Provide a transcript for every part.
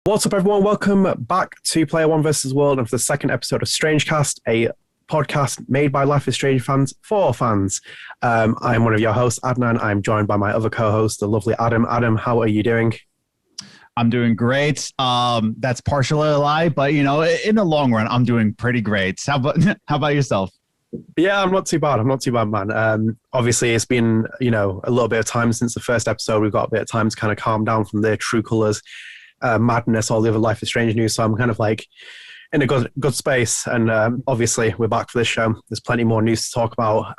What's up, everyone? Welcome back to Player One versus World and for the second episode of StrangeCast, a podcast made by Life is Strange fans for fans. I'm one of your hosts, Adnan. I'm joined by my other co-host, the lovely Adam. Adam, how are you doing? I'm doing great. That's partially a lie, but in the long run, I'm doing pretty great. How about yourself? Yeah, I'm not too bad. Man. Obviously, it's been a little bit of time since the first episode. We've got a bit of time to kind of calm down from the true colors, madness, all the other Life is Strange news. So I'm kind of like in a good space. And obviously, we're back for this show. There's plenty more news to talk about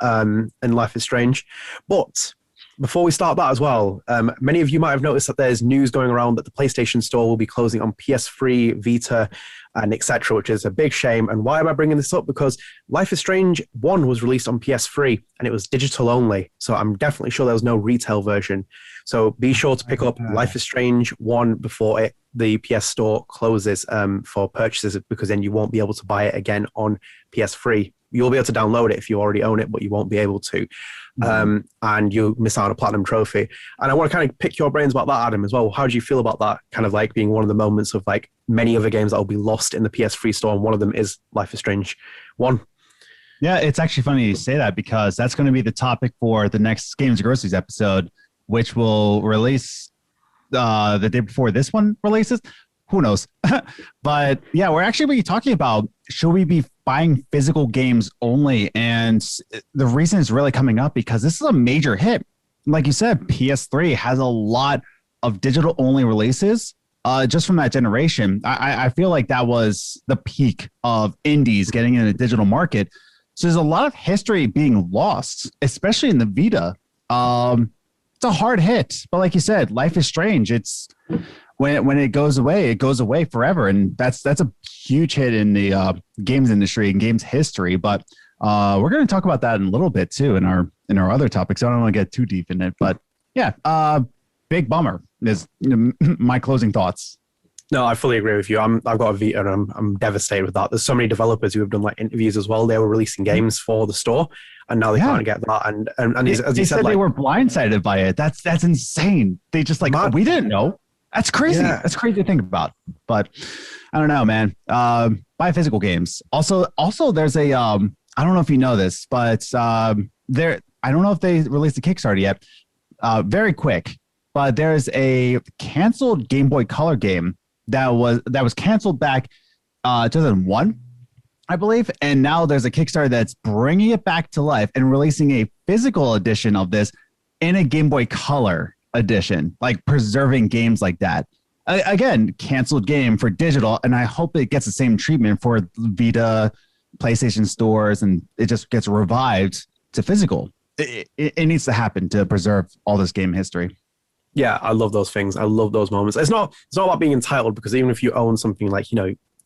in Life is Strange. But before we start that as well, many of you might have noticed that there's news going around that the PlayStation Store will be closing on PS3, Vita, and etc., which is a big shame. And why am I bringing this up? Because Life is Strange 1 was released on PS3 and it was digital only. So I'm definitely sure there was no retail version. So be sure to pick up Life is Strange 1 before the PS Store closes for purchases, because then you won't be able to buy it again on PS3. You'll be able to download it if you already own it, but you won't be able to. And you'll miss out on a platinum trophy. And I want to kind of pick your brains about that, Adam, as well. How do you feel about that kind of like being one of the moments of like many other games that will be lost in the PS3 store, and one of them is Life is Strange 1? Yeah, it's actually funny you say that, because that's going to be the topic for the next Games Groceries episode, which will release the day before this one releases. Who knows? But yeah, we're actually talking about, should we be buying physical games only? And the reason it's really coming up because this is a major hit. Like you said, PS3 has a lot of digital only releases just from that generation. I feel like that was the peak of indies getting in the digital market. So there's a lot of history being lost, especially in the Vita. It's a hard hit, but like you said, Life is Strange. It's when it goes away forever, and that's a huge hit in the games industry and games history. But we're going to talk about that in a little bit too in our other topics. I don't want to get too deep in it, but yeah, big bummer is my closing thoughts. No, I fully agree with you. I've got a Vita and I'm devastated with that. There's so many developers who have done like interviews as well. They were releasing games for the store and now they can't get that. And as you said, they were blindsided by it. That's insane. They just like, we didn't know. That's crazy. Yeah. That's crazy to think about. But I don't know, man. Buy physical games. Also there's a I don't know if you know this, but I don't know if they released a Kickstarter yet. Very quick, but there's a canceled Game Boy Color game that was canceled back 2001, I believe, and now there's a Kickstarter that's bringing it back to life and releasing a physical edition of this in a Game Boy Color edition, like preserving games like that. Again, canceled game for digital, and I hope it gets the same treatment for Vita, PlayStation stores, and it just gets revived to physical. It needs to happen to preserve all this game history. Yeah, I love those things. I love those moments. It's not about being entitled, because even if you own something, like,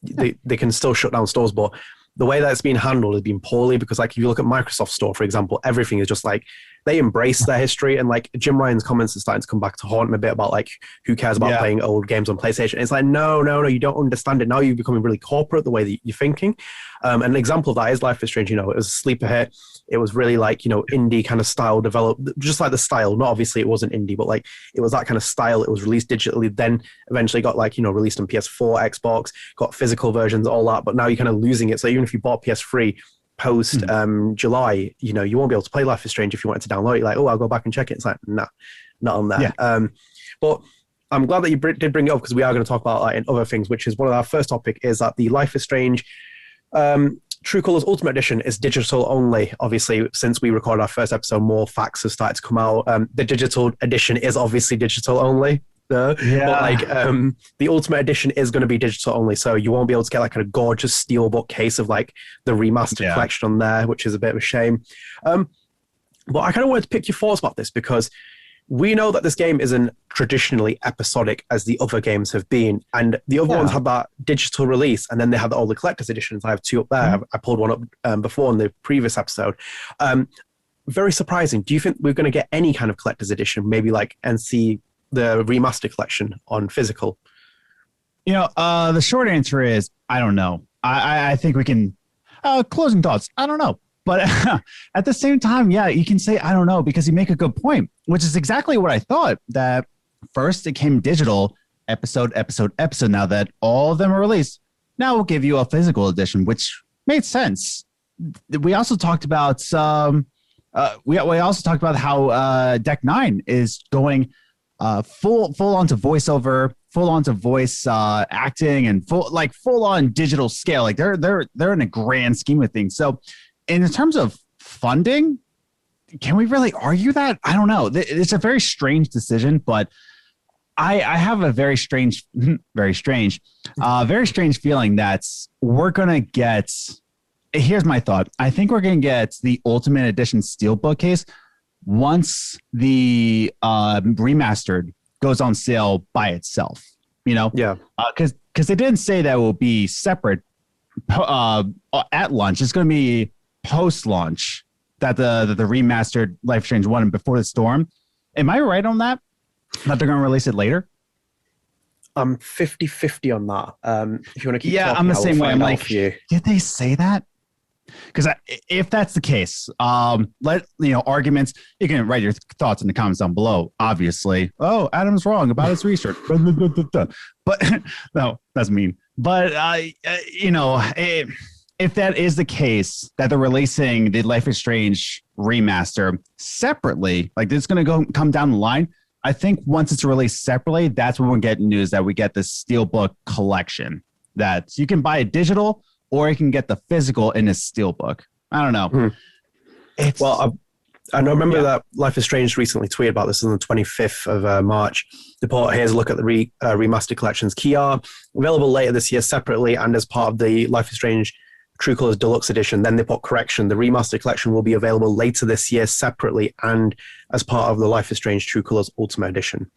they can still shut down stores, but the way that it's been handled has been poorly, because like if you look at Microsoft Store, for example, everything is just like they embrace their history, and like Jim Ryan's comments are starting to come back to haunt him a bit about like who cares about playing old games on PlayStation. It's like no, you don't understand it. Now you're becoming really corporate the way that you're thinking. An example of that is Life is Strange. It was a sleeper hit. It was really like, indie kind of style developed, just like the style. Not obviously it wasn't indie, but like it was that kind of style. It was released digitally, then eventually got like, released on PS4, Xbox, got physical versions, all that. But now you're kind of losing it. So even if you bought PS3 post July, you won't be able to play Life is Strange if you wanted to download it. Like, I'll go back and check it. It's like, nah, not on there. Yeah. But I'm glad that you did bring it up, because we are going to talk about that in other things, which is one of our first topic is that the Life is Strange True Colors Ultimate Edition is digital only. Obviously, since we recorded our first episode, more facts have started to come out. The digital edition is obviously digital only. But like the Ultimate Edition is going to be digital only, so you won't be able to get like a gorgeous steelbook case of like the Remastered Collection on there, which is a bit of a shame. But I kind of wanted to pick your thoughts about this, because we know that this game isn't traditionally episodic as the other games have been, and the other ones had that digital release, and then they had all the collector's editions. I have two up there. I pulled one up before in the previous episode. Very surprising. Do you think we're going to get any kind of collector's edition, maybe like NC the Remastered Collection on physical? The short answer is I don't know. I think we can closing thoughts. I don't know. But at the same time, you can say I don't know, because you make a good point, which is exactly what I thought. That first it came digital, episode. Now that all of them are released, now we'll give you a physical edition, which made sense. We also talked about we also talked about how Deck 9 is going full onto voiceover, full onto voice acting, and full on digital scale. Like they're in a grand scheme of things. So in terms of funding, can we really argue that? I don't know. It's a very strange decision, but I have a very strange feeling that we're going to get, here's my thought. I think we're going to get the Ultimate Edition Steelbook case once the remastered goes on sale by itself, Yeah. Because they didn't say that it will be separate at launch. It's going to be post-launch that the remastered Life is Strange 1 and Before the Storm. Am I right on that? That they're going to release it later? I'm 50-50 on that. If you want to keep talking, I'm the same way. I'm like, did they say that? Because if that's the case, arguments, you can write your thoughts in the comments down below, obviously. Oh, Adam's wrong about his research. But no, that's mean. But, if that is the case, that they're releasing the Life is Strange remaster separately, like it's going to come down the line. I think once it's released separately, that's when we'll get news that we get the Steelbook collection that you can buy it digital or you can get the physical in a Steelbook. I don't know. I remember that Life is Strange recently tweeted about this on the 25th of March. The report, here's a look at the Remastered Collection's key art, available later this year separately and as part of the Life is Strange True Colors Deluxe Edition. Then they put correction. The Remastered Collection will be available later this year separately and as part of the Life is Strange True Colors Ultimate Edition.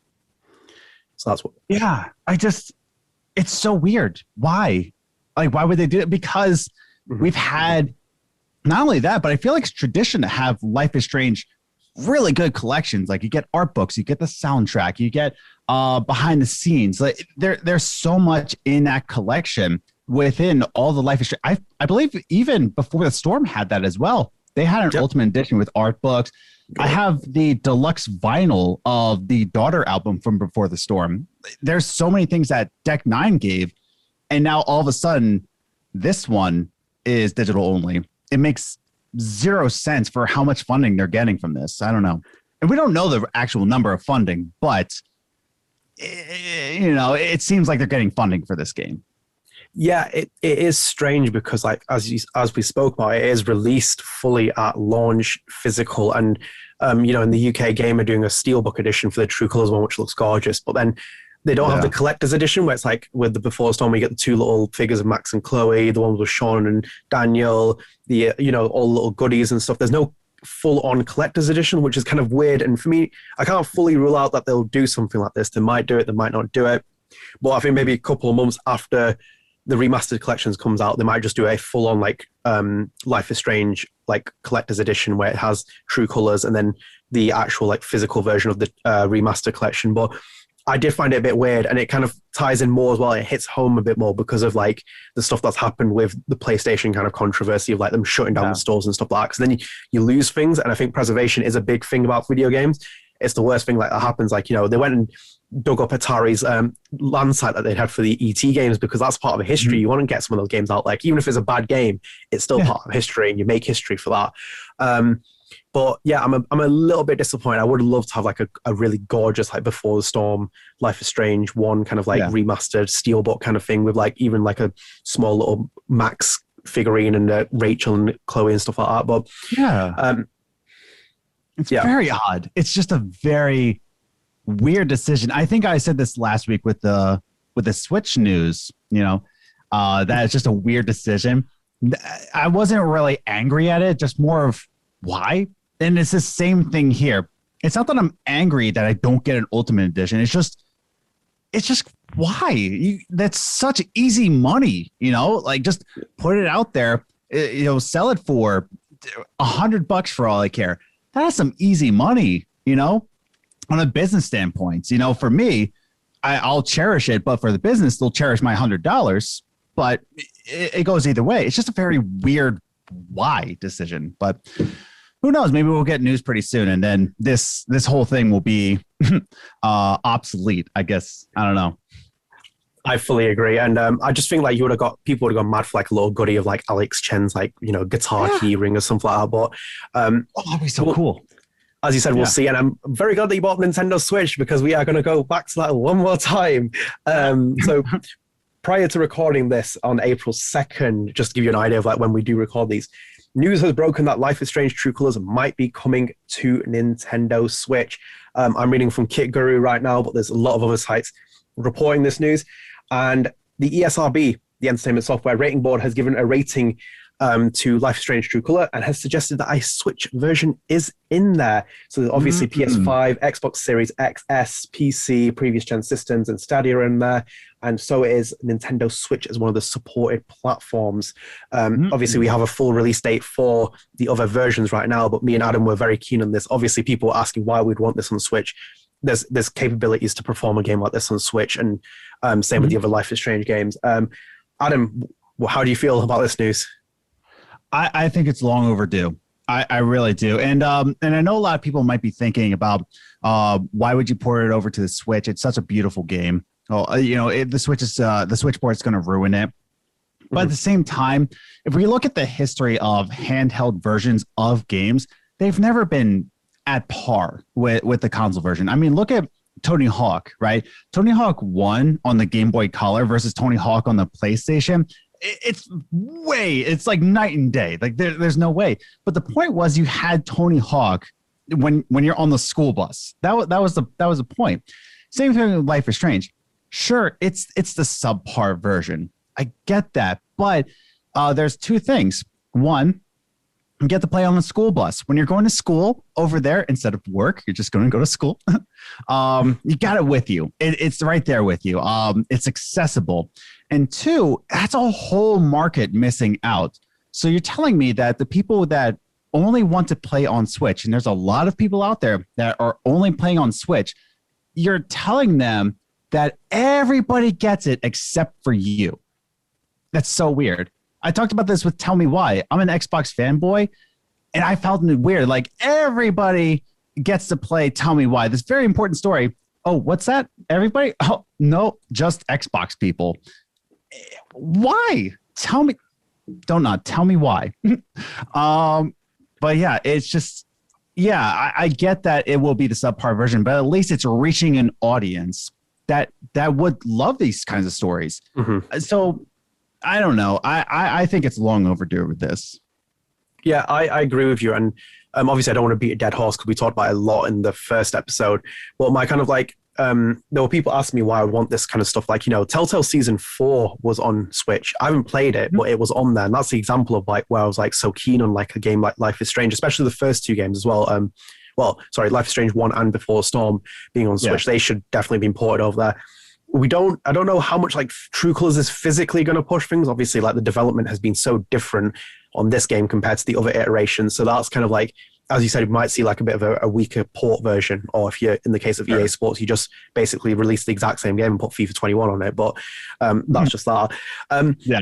So that's what. Yeah, it's so weird. Why? Like, why would they do it? Because we've had not only that, but I feel like it's tradition to have Life is Strange really good collections. Like you get art books, you get the soundtrack, you get behind the scenes. Like there's so much in that collection within all the Life is Strange. I believe even Before the Storm had that as well. They had an Ultimate Edition with art books. I have the deluxe vinyl of the Daughter album from Before the Storm. There's so many things that Deck 9 gave, and now all of a sudden, this one is digital only. It makes zero sense for how much funding they're getting from this. I don't know. And we don't know the actual number of funding, but, it seems like they're getting funding for this game. Yeah, it is strange because, like, as we spoke about, it is released fully at launch, physical, and in the UK game are doing a Steelbook edition for the True Colors one, which looks gorgeous. But then they don't have the collector's edition, where it's like with the Before Storm, we get the two little figures of Max and Chloe, the ones with Sean and Daniel, the all the little goodies and stuff. There's no full-on collector's edition, which is kind of weird. And for me, I can't fully rule out that they'll do something like this. They might do it, they might not do it. But I think maybe a couple of months after the Remastered Collections comes out, they might just do a full-on Life is Strange collector's edition where it has True Colors and then the actual physical version of the Remastered Collection. But I did find it a bit weird, and it kind of ties in more as well. It hits home a bit more because of the stuff that's happened with the PlayStation kind of controversy of them shutting down the stores and stuff like that. Because then you lose things, and I think preservation is a big thing about video games. It's the worst thing that happens. They went and dug up Atari's land site that they'd had for the ET games because that's part of history. Mm-hmm. You want to get some of those games out. Even if it's a bad game, it's still part of history, and you make history for that. But yeah, I'm a little bit disappointed. I would love to have a really gorgeous Before the Storm, Life is Strange one kind of remastered steelbook kind of thing with even a small little Max figurine and Rachel and Chloe and stuff like that. But it's very odd. It's just a very weird decision. I think I said this last week with the Switch news, that it's just a weird decision. I wasn't really angry at it, just more of why. And it's the same thing here. It's not that I'm angry that I don't get an Ultimate Edition. It's just why? That's such easy money, just put it out there, sell it for $100 for all I care. That's some easy money, on a business standpoint. For me, I'll cherish it, but for the business, they'll cherish my $100. But it goes either way. It's just a very weird why decision. But who knows? Maybe we'll get news pretty soon, and then this whole thing will be obsolete, I guess. I don't know. I fully agree, and I just think like people would have gone mad for like a little goodie of like Alex Chen's like guitar key ring or something like that. But that'd be so cool. As you said, we'll see, and I'm very glad that you bought Nintendo Switch because we are going to go back to that one more time. So prior to recording this on April 2nd, just to give you an idea of like when we do record these, news has broken that Life is Strange True Colors might be coming to Nintendo Switch. I'm reading from Kit Guru right now, but there's a lot of other sites reporting this news. And the ESRB, the Entertainment Software Rating Board, has given a rating to Life is Strange True Color and has suggested that a Switch version is in there. So there's obviously PS5, Xbox Series XS, PC, previous gen systems, and Stadia in there. And so is Nintendo Switch as one of the supported platforms. Obviously, we have a full release date for the other versions right now, but me and Adam were very keen on this. Obviously, people were asking why we'd want this on Switch. There's capabilities to perform a game like this on Switch, and same with the other Life is Strange games. Adam, how do you feel about this news? I think it's long overdue. I really do. And I know a lot of people might be thinking about why would you port it over to the Switch? It's such a beautiful game. The Switch port's going to ruin it. But at the same time, if we look at the history of handheld versions of games, they've never been at par with the console version. I mean, look at Tony Hawk, right? Tony Hawk 1 on the Game Boy Color versus Tony Hawk on the PlayStation. It's like night and day. Like there's no way. But the point was you had Tony Hawk when you're on the school bus. That was the point. Same thing with Life is Strange. Sure, it's the subpar version. I get that, but there's two things. One, you get to play on the school bus. When you're going to school over there, instead of work, you're just going to go to school. You got it with you. It's right there with you. It's accessible. And two, that's a whole market missing out. So you're telling me that the people that only want to play on Switch, and there's a lot of people out there that are only playing on Switch, you're telling them that everybody gets it except for you. That's so weird. I talked about this with Tell Me Why. I'm an Xbox fanboy, and I felt it weird. Like, everybody gets to play Tell Me Why. This very important story. Oh, what's that? Everybody? Oh, no, just Xbox people. Why? Tell me. Tell me why. But yeah, it's just, I get that it will be the subpar version, but at least it's reaching an audience that would love these kinds of stories. So I don't know. I think it's long overdue with this. Yeah, I agree with you. And obviously I don't want to beat a dead horse because we talked about it a lot in the first episode. But my kind of like, there were people asking me why I want this kind of stuff. Like, Telltale Season 4 was on Switch. I haven't played it, but it was on there. And that's the example of like where I was like so keen on like a game like Life is Strange, especially the first two games as well. Life is Strange 1 and Before Storm being on Switch. They should definitely be imported over there. I don't know how much like True Colors is physically going to push things. Obviously, like the development has been so different on this game compared to the other iterations. So that's kind of like, as you said, you might see like a bit of a weaker port version, or if you're in the case of EA Sports, you just basically release the exact same game and put FIFA 21 on it. But that's just that.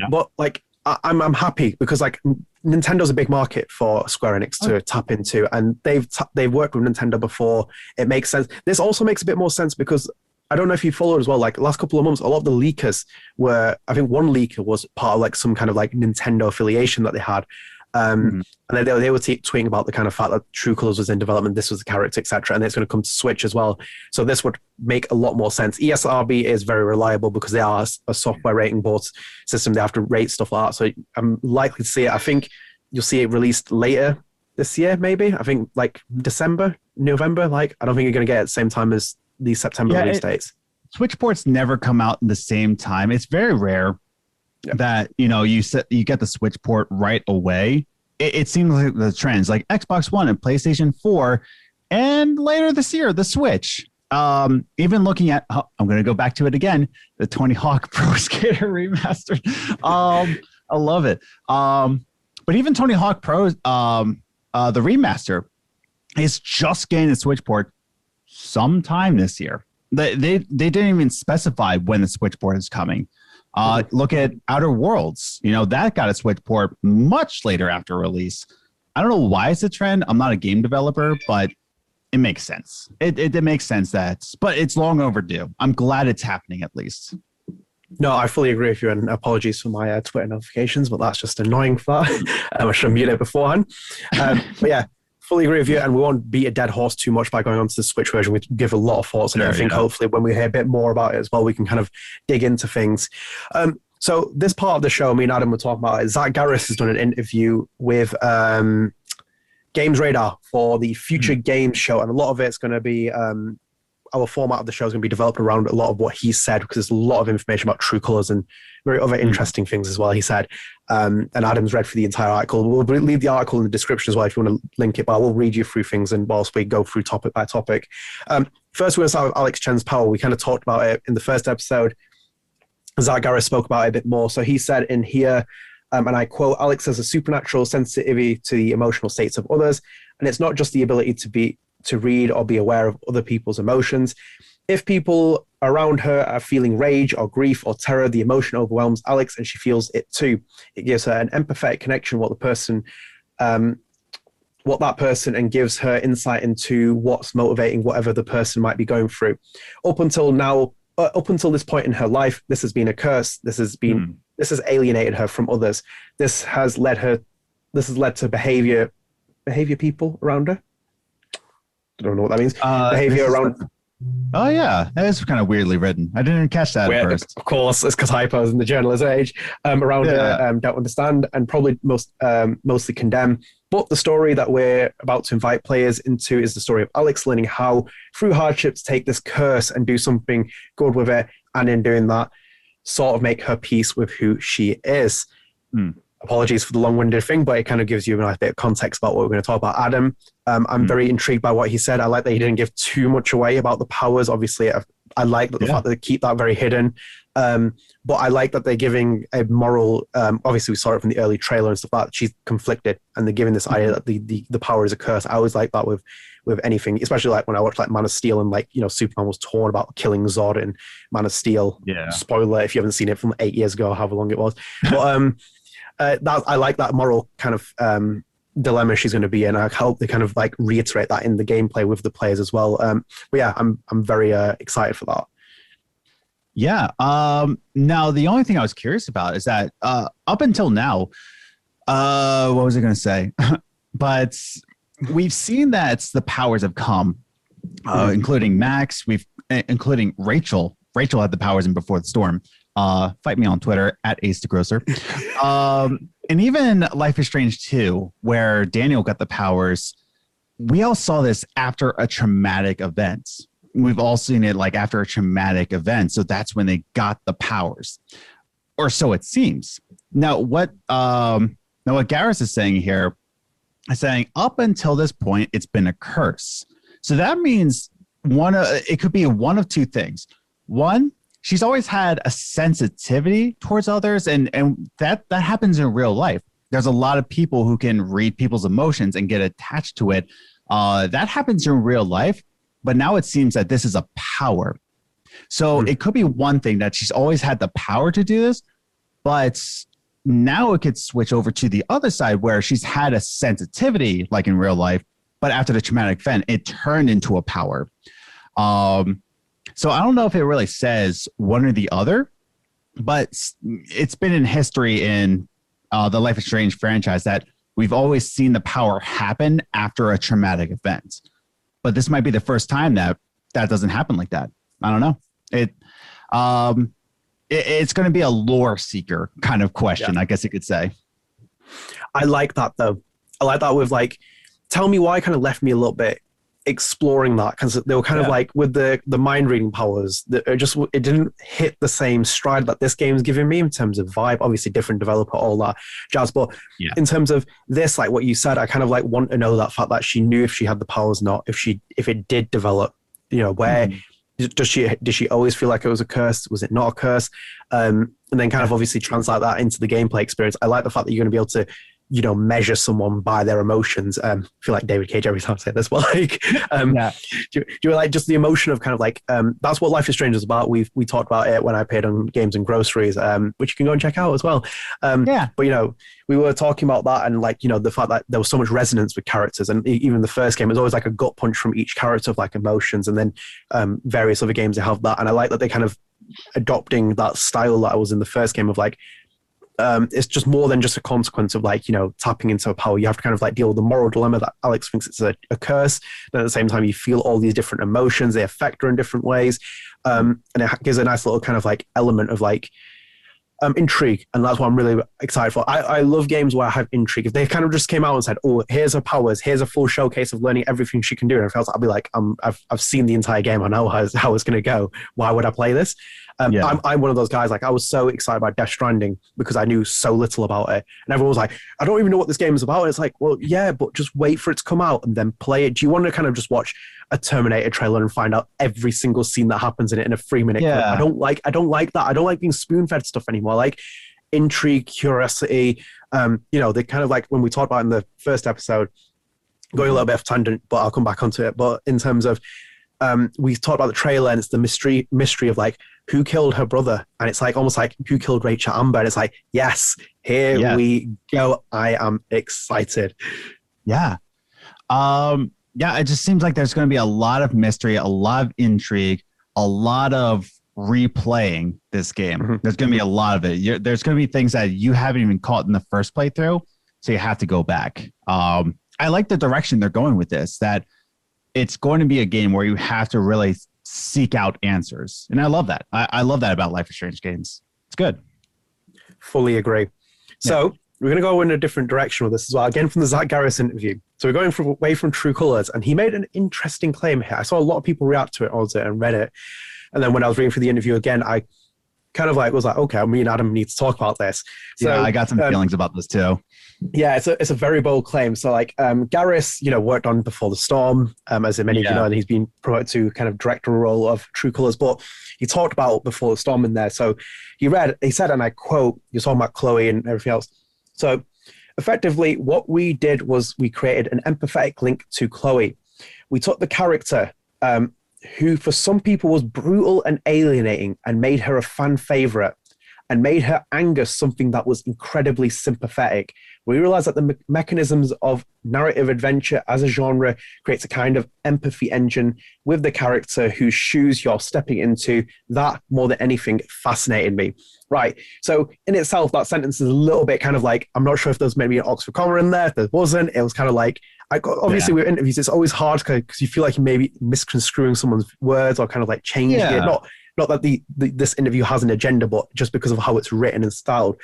But like, I'm happy because like Nintendo's a big market for Square Enix to tap into, and they've worked with Nintendo before. It makes sense. This also makes a bit more sense because I don't know if you followed as well, like last couple of months, a lot of the leakers I think one leaker was part of like some kind of like Nintendo affiliation that they had. And they were tweeting about the kind of fact that True Colors was in development, this was the character, etc., and it's going to come to Switch as well. So this would make a lot more sense. ESRB is very reliable because they are a software rating board system. They have to rate stuff like that. So I'm likely to see it. I think you'll see it released later this year, maybe. I think like December, November. Like, I don't think you're going to get it at the same time as these September release dates. Switch ports never come out at the same time. It's very rare that you get the Switch port right away. It seems like the trends, like Xbox One and PlayStation 4, and later this year the Switch. Even looking at, I'm going to go back to it again, the Tony Hawk Pro Skater Remastered. I love it. But even Tony Hawk Pro, the remaster, is just getting the Switch port sometime this year. They didn't even specify when the Switch port is coming. Look at Outer Worlds. That got a Switch port much later after release. I don't know why it's a trend. I'm not a game developer, but it makes sense. It makes sense but it's long overdue. I'm glad it's happening at least. No, I fully agree with you, and apologies for my Twitter notifications, but that's just annoying for that. I should have muted it beforehand. But yeah, fully agree with you, and we won't beat a dead horse too much by going on to the Switch version. We give a lot of thoughts on it. I think hopefully when we hear a bit more about it as well, we can kind of dig into things. So this part of the show, me and Adam were talking about it. Zak Garriss has done an interview with Games Radar for the Future Games show, and a lot of it's going to be our format of the show is going to be developed around a lot of what he said, because there's a lot of information about True Colors and very other interesting things as well, he said. And Adam's read through the entire article. We'll leave the article in the description as well if you want to link it, but I will read you through things and whilst we go through topic by topic. First, we're going to start with Alex Chen's power. We kind of talked about it in the first episode. Zak Garriss spoke about it a bit more. So he said in here, and I quote, Alex has a supernatural sensitivity to the emotional states of others, and it's not just the ability to read or be aware of other people's emotions. If people around her are feeling rage or grief or terror, the emotion overwhelms Alex and she feels it too. It gives her an empathetic connection what that person and gives her insight into what's motivating whatever the person might be going through. Up until this point in her life, this has been a curse. This has alienated her from others. This has led to behavior people around her. I don't know what that means. Behavior around. Oh yeah, that is kind of weirdly written. I didn't catch that at first. Of course, it's because hypos in the journalism age around her don't understand and probably mostly condemn. But the story that we're about to invite players into is the story of Alex learning how, through hardships, take this curse and do something good with it, and in doing that, sort of make her peace with who she is. Apologies for the long-winded thing, but it kind of gives you a nice bit of context about what we're going to talk about. Adam, I'm very intrigued by what he said. I like that he didn't give too much away about the powers. Obviously, I like the fact that they keep that very hidden. But I like that they're giving a moral, obviously we saw it from the early trailer and stuff like that, she's conflicted, and they're giving this idea that the power is a curse. I always like that with anything, especially like when I watched like Man of Steel and like, Superman was torn about killing Zod in Man of Steel. Yeah. Spoiler if you haven't seen it from 8 years ago, however long it was. But I like that moral kind of dilemma she's going to be in. I hope they kind of like reiterate that in the gameplay with the players as well. But yeah, I'm very excited for that. Yeah. Now the only thing I was curious about is that up until now, what was I going to say? But we've seen that the powers have come, including Max. Including Rachel. Rachel had the powers in Before the Storm. Fight me on Twitter at Ace the Grocer. And even Life is Strange 2, where Daniel got the powers, we all saw this after a traumatic event. We've all seen it like after a traumatic event. So that's when they got the powers, or so it seems. Now what Garriss is saying here is saying up until this point, it's been a curse. So that means it could be one of two things. One, she's always had a sensitivity towards others, and that happens in real life. There's a lot of people who can read people's emotions and get attached to it. That happens in real life, but now it seems that this is a power. So it could be one thing that she's always had the power to do this, but now it could switch over to the other side where she's had a sensitivity like in real life, but after the traumatic event, it turned into a power. So I don't know if it really says one or the other, but it's been in history in the Life is Strange franchise that we've always seen the power happen after a traumatic event. But this might be the first time that doesn't happen like that. I don't know. It's going to be a lore seeker kind of question, I guess you could say. I like that, though. I like that with like, tell me why kind of left me a little bit exploring that, because they were kind of like with the mind reading powers that it didn't hit the same stride that this game's giving me in terms of vibe. Obviously different developer, all that jazz, but in terms of this, like what you said, I kind of like want to know that fact that she knew if she had the powers, not if it did develop, where did she always feel like it was a curse? Was it not a curse? And then kind of obviously translate that into the gameplay experience. I like the fact that you're going to be able to measure someone by their emotions. I feel like David Cage every time I say this, but like, do you like just the emotion of kind of like, that's what Life is Strange is about. We talked about it when I played on Games and Groceries, which you can go and check out as well. But we were talking about that, and like, the fact that there was so much resonance with characters, and even the first game, it was always like a gut punch from each character of like emotions, and then various other games they have that, and I like that they kind of adopting that style that I was in the first game of like, it's just more than just a consequence of like, tapping into a power. You have to kind of like deal with the moral dilemma that Alex thinks it's a curse. But at the same time, you feel all these different emotions. They affect her in different ways. And it gives a nice little kind of like element of like intrigue. And that's what I'm really excited for. I love games where I have intrigue. If they kind of just came out and said, oh, here's her powers, here's a full showcase of learning everything she can do, and I felt I'd be like, I've seen the entire game. I know how it's going to go. Why would I play this? I'm one of those guys, like I was so excited about Death Stranding because I knew so little about it. And everyone was like, I don't even know what this game is about. And it's like, well, yeah, but just wait for it to come out and then play it. Do you want to kind of just watch a Terminator trailer and find out every single scene that happens in it in a 3-minute clip? I don't like that. I don't like being spoon-fed stuff anymore. I like intrigue, curiosity. They kind of like when we talked about in the first episode, going a little bit off tangent, but I'll come back onto it. But in terms of, we talked about the trailer, and it's the mystery of like, who killed her brother? And it's like almost like who killed Rachel Amber? And it's like, yes, here we go. I am excited. Yeah. It just seems like there's going to be a lot of mystery, a lot of intrigue, a lot of replaying this game. Mm-hmm. There's going to be a lot of it. There's going to be things that you haven't even caught in the first playthrough, so you have to go back. I like the direction they're going with this, that it's going to be a game where you have to really seek out answers. And I love that. I love that about Life is Strange games. It's good. Fully agree. So we're going to go in a different direction with this as well. Again, from the Zak Garriss interview. So we're going away from True Colors, and he made an interesting claim here. I saw a lot of people react to it also and read it. And then when I was reading through the interview again, I kind of like was like, okay, me and Adam need to talk about this. So, I got some feelings about this too. Yeah, it's a very bold claim. So like Garriss, worked on Before the Storm, as many of you know, and he's been promoted to kind of director role of True Colors, but he talked about Before the Storm in there. So he said, and I quote, you're talking about Chloe and everything else. So effectively what we did was we created an empathetic link to Chloe. We took the character who for some people was brutal and alienating and made her a fan favorite and made her anger something that was incredibly sympathetic. We realized that the mechanisms of narrative adventure as a genre creates a kind of empathy engine with the character whose shoes you're stepping into. That, more than anything, fascinated me. Right. So in itself, that sentence is a little bit kind of like, I'm not sure if there's maybe an Oxford comma in there. If there wasn't, it was kind of like, obviously with interviews, it's always hard because you feel like you may be misconstruing someone's words or kind of like changing it. Not that this interview has an agenda, but just because of how it's written and styled.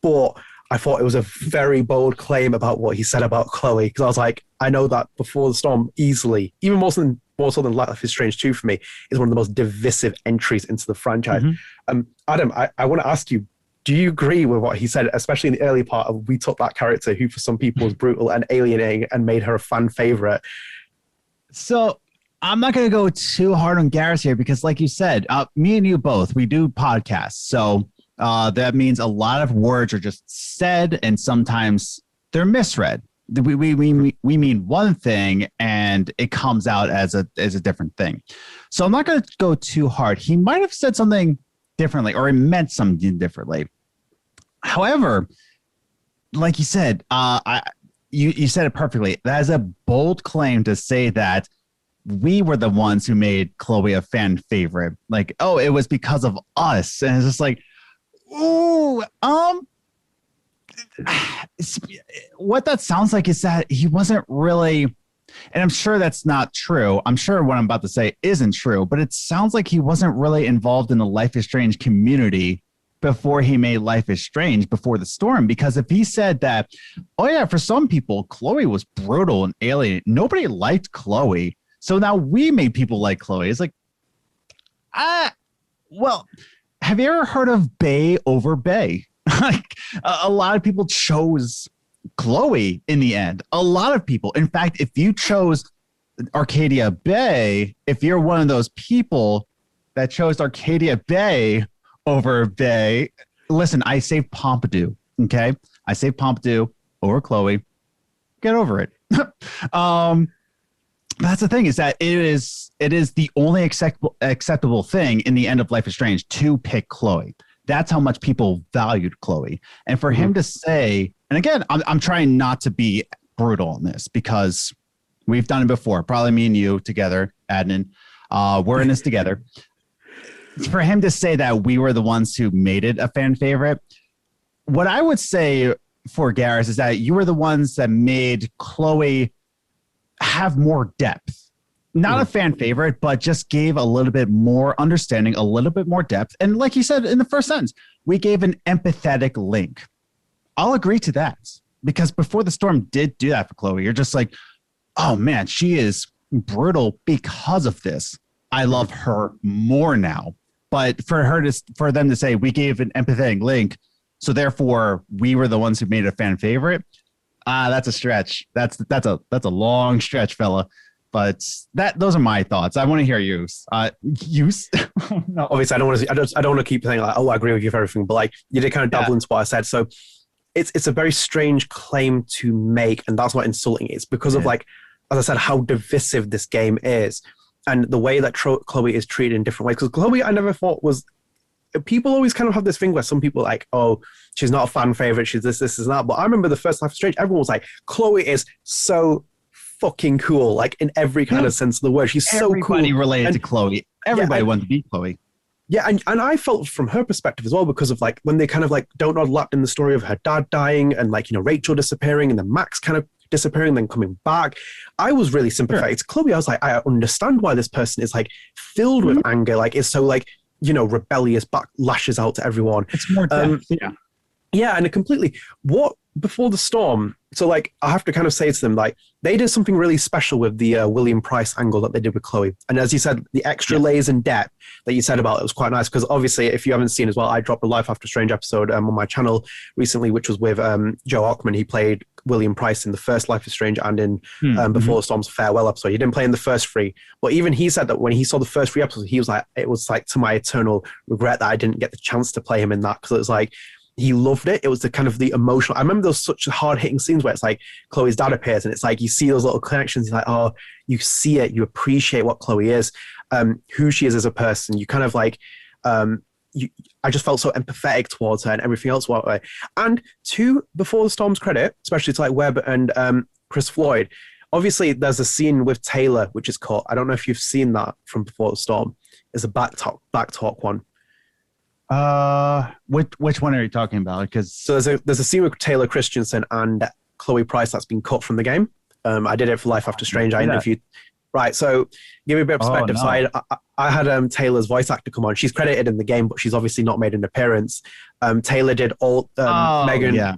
But I thought it was a very bold claim about what he said about Chloe, because I was like, I know that Before the Storm easily, even more so than Life is Strange 2 for me, is one of the most divisive entries into the franchise. Mm-hmm. Adam, I want to ask you, do you agree with what he said, especially in the early part of we took that character who for some people was brutal and alienating and made her a fan favorite? So I'm not going to go too hard on Garriss here because like you said, me and you both, we do podcasts. So that means a lot of words are just said and sometimes they're misread. We mean one thing and it comes out as a different thing. So I'm not going to go too hard. He might have said something differently or he meant something differently. However, like you said, you said it perfectly. That is a bold claim to say that we were the ones who made Chloe a fan favorite. Like, oh, it was because of us. And it's just like, ooh, what that sounds like is that he wasn't really, and I'm sure that's not true. I'm sure what I'm about to say isn't true, but it sounds like he wasn't really involved in the Life is Strange community before he made Life is Strange Before the Storm. Because if he said that, oh yeah, for some people, Chloe was brutal and alien, nobody liked Chloe, so now we made people like Chloe. It's like, well, have you ever heard of Bay over Bay? Like a lot of people chose Chloe in the end. A lot of people. In fact, if you chose Arcadia Bay, if you're one of those people that chose Arcadia Bay over Bay, listen, I saved Pompidou. Okay, I saved Pompidou. over Chloe. Get over it. That's the thing, is that it is the only acceptable thing in the end of Life is Strange to pick Chloe. That's how much people valued Chloe. And for him to say, and again, I'm trying not to be brutal on this because we've done it before, probably me and you together, Adnan. We're in this together. For him to say that we were the ones who made it a fan favorite, what I would say for Garriss is that you were the ones that made Chloe have more depth. Not a fan favorite, but just gave a little bit more understanding, a little bit more depth. And like you said in the first sentence, we gave an empathetic link. I'll agree to that, because Before the Storm did do that for Chloe. You're just like, oh man, she is brutal because of this. I love her more now. But for them to say we gave an empathetic link, so therefore we were the ones who made it a fan favorite, that's a stretch. That's a long stretch, fella. But those are my thoughts. I want to hear yours. No. Obviously, I don't want to keep saying like, oh, I agree with you for everything. But like, you did kind of double into what I said. So it's a very strange claim to make, and that's what insulting is, because of like, as I said, how divisive this game is, and the way that Chloe is treated in different ways. Because Chloe, I never thought was. People always kind of have this thing where some people are like, oh, she's not a fan favorite, she's this, and that. But I remember the first Life is Strange, everyone was like, Chloe is so fucking cool, like in every kind of sense of the word. She's so cool. Everybody related to Chloe. Everybody wanted to be Chloe. Yeah, and I felt from her perspective as well, because of like when they kind of like don't overlap in the story of her dad dying and like, you know, Rachel disappearing and then Max kind of disappearing, then coming back. I was really sympathetic to Chloe. I was like, I understand why this person is like filled with anger, like is so like, you know, rebellious, back lashes out to everyone. It's more depth, yeah, and it completely. What Before the Storm? So like, I have to kind of say to them, like, they did something really special with the William Price angle that they did with Chloe. And as you said, the extra layers and depth that you said about it was quite nice, because obviously, if you haven't seen as well, I dropped a Life After Strange episode on my channel recently, which was with Joe Ockman. He played William Price in the first Life is Strange and in Before the Storm's farewell episode. He didn't play in the first three, but even he said that when he saw the first three episodes, he was like, it was like to my eternal regret that I didn't get the chance to play him in that, because it was like, he loved it. It was the kind of the emotional. I remember those such hard hitting scenes where it's like Chloe's dad appears and it's like you see those little connections. You're like, oh, you see it. You appreciate what Chloe is, who she is as a person. You kind of like, I just felt so empathetic towards her and everything else. And to Before the Storm's credit, especially to like Webb and Chris Floyd, obviously there's a scene with Taylor which is cut. I don't know if you've seen that from Before the Storm. It's a back talk one. Which one are you talking about? Because so there's a scene with Taylor Christensen and Chloe Price that's been cut from the game. I did it for Life After Strange. I interviewed. Right, so give me a bit of perspective. Oh, no. So I had Taylor's voice actor come on. She's credited in the game, but she's obviously not made an appearance. Taylor did all Megan. Yeah.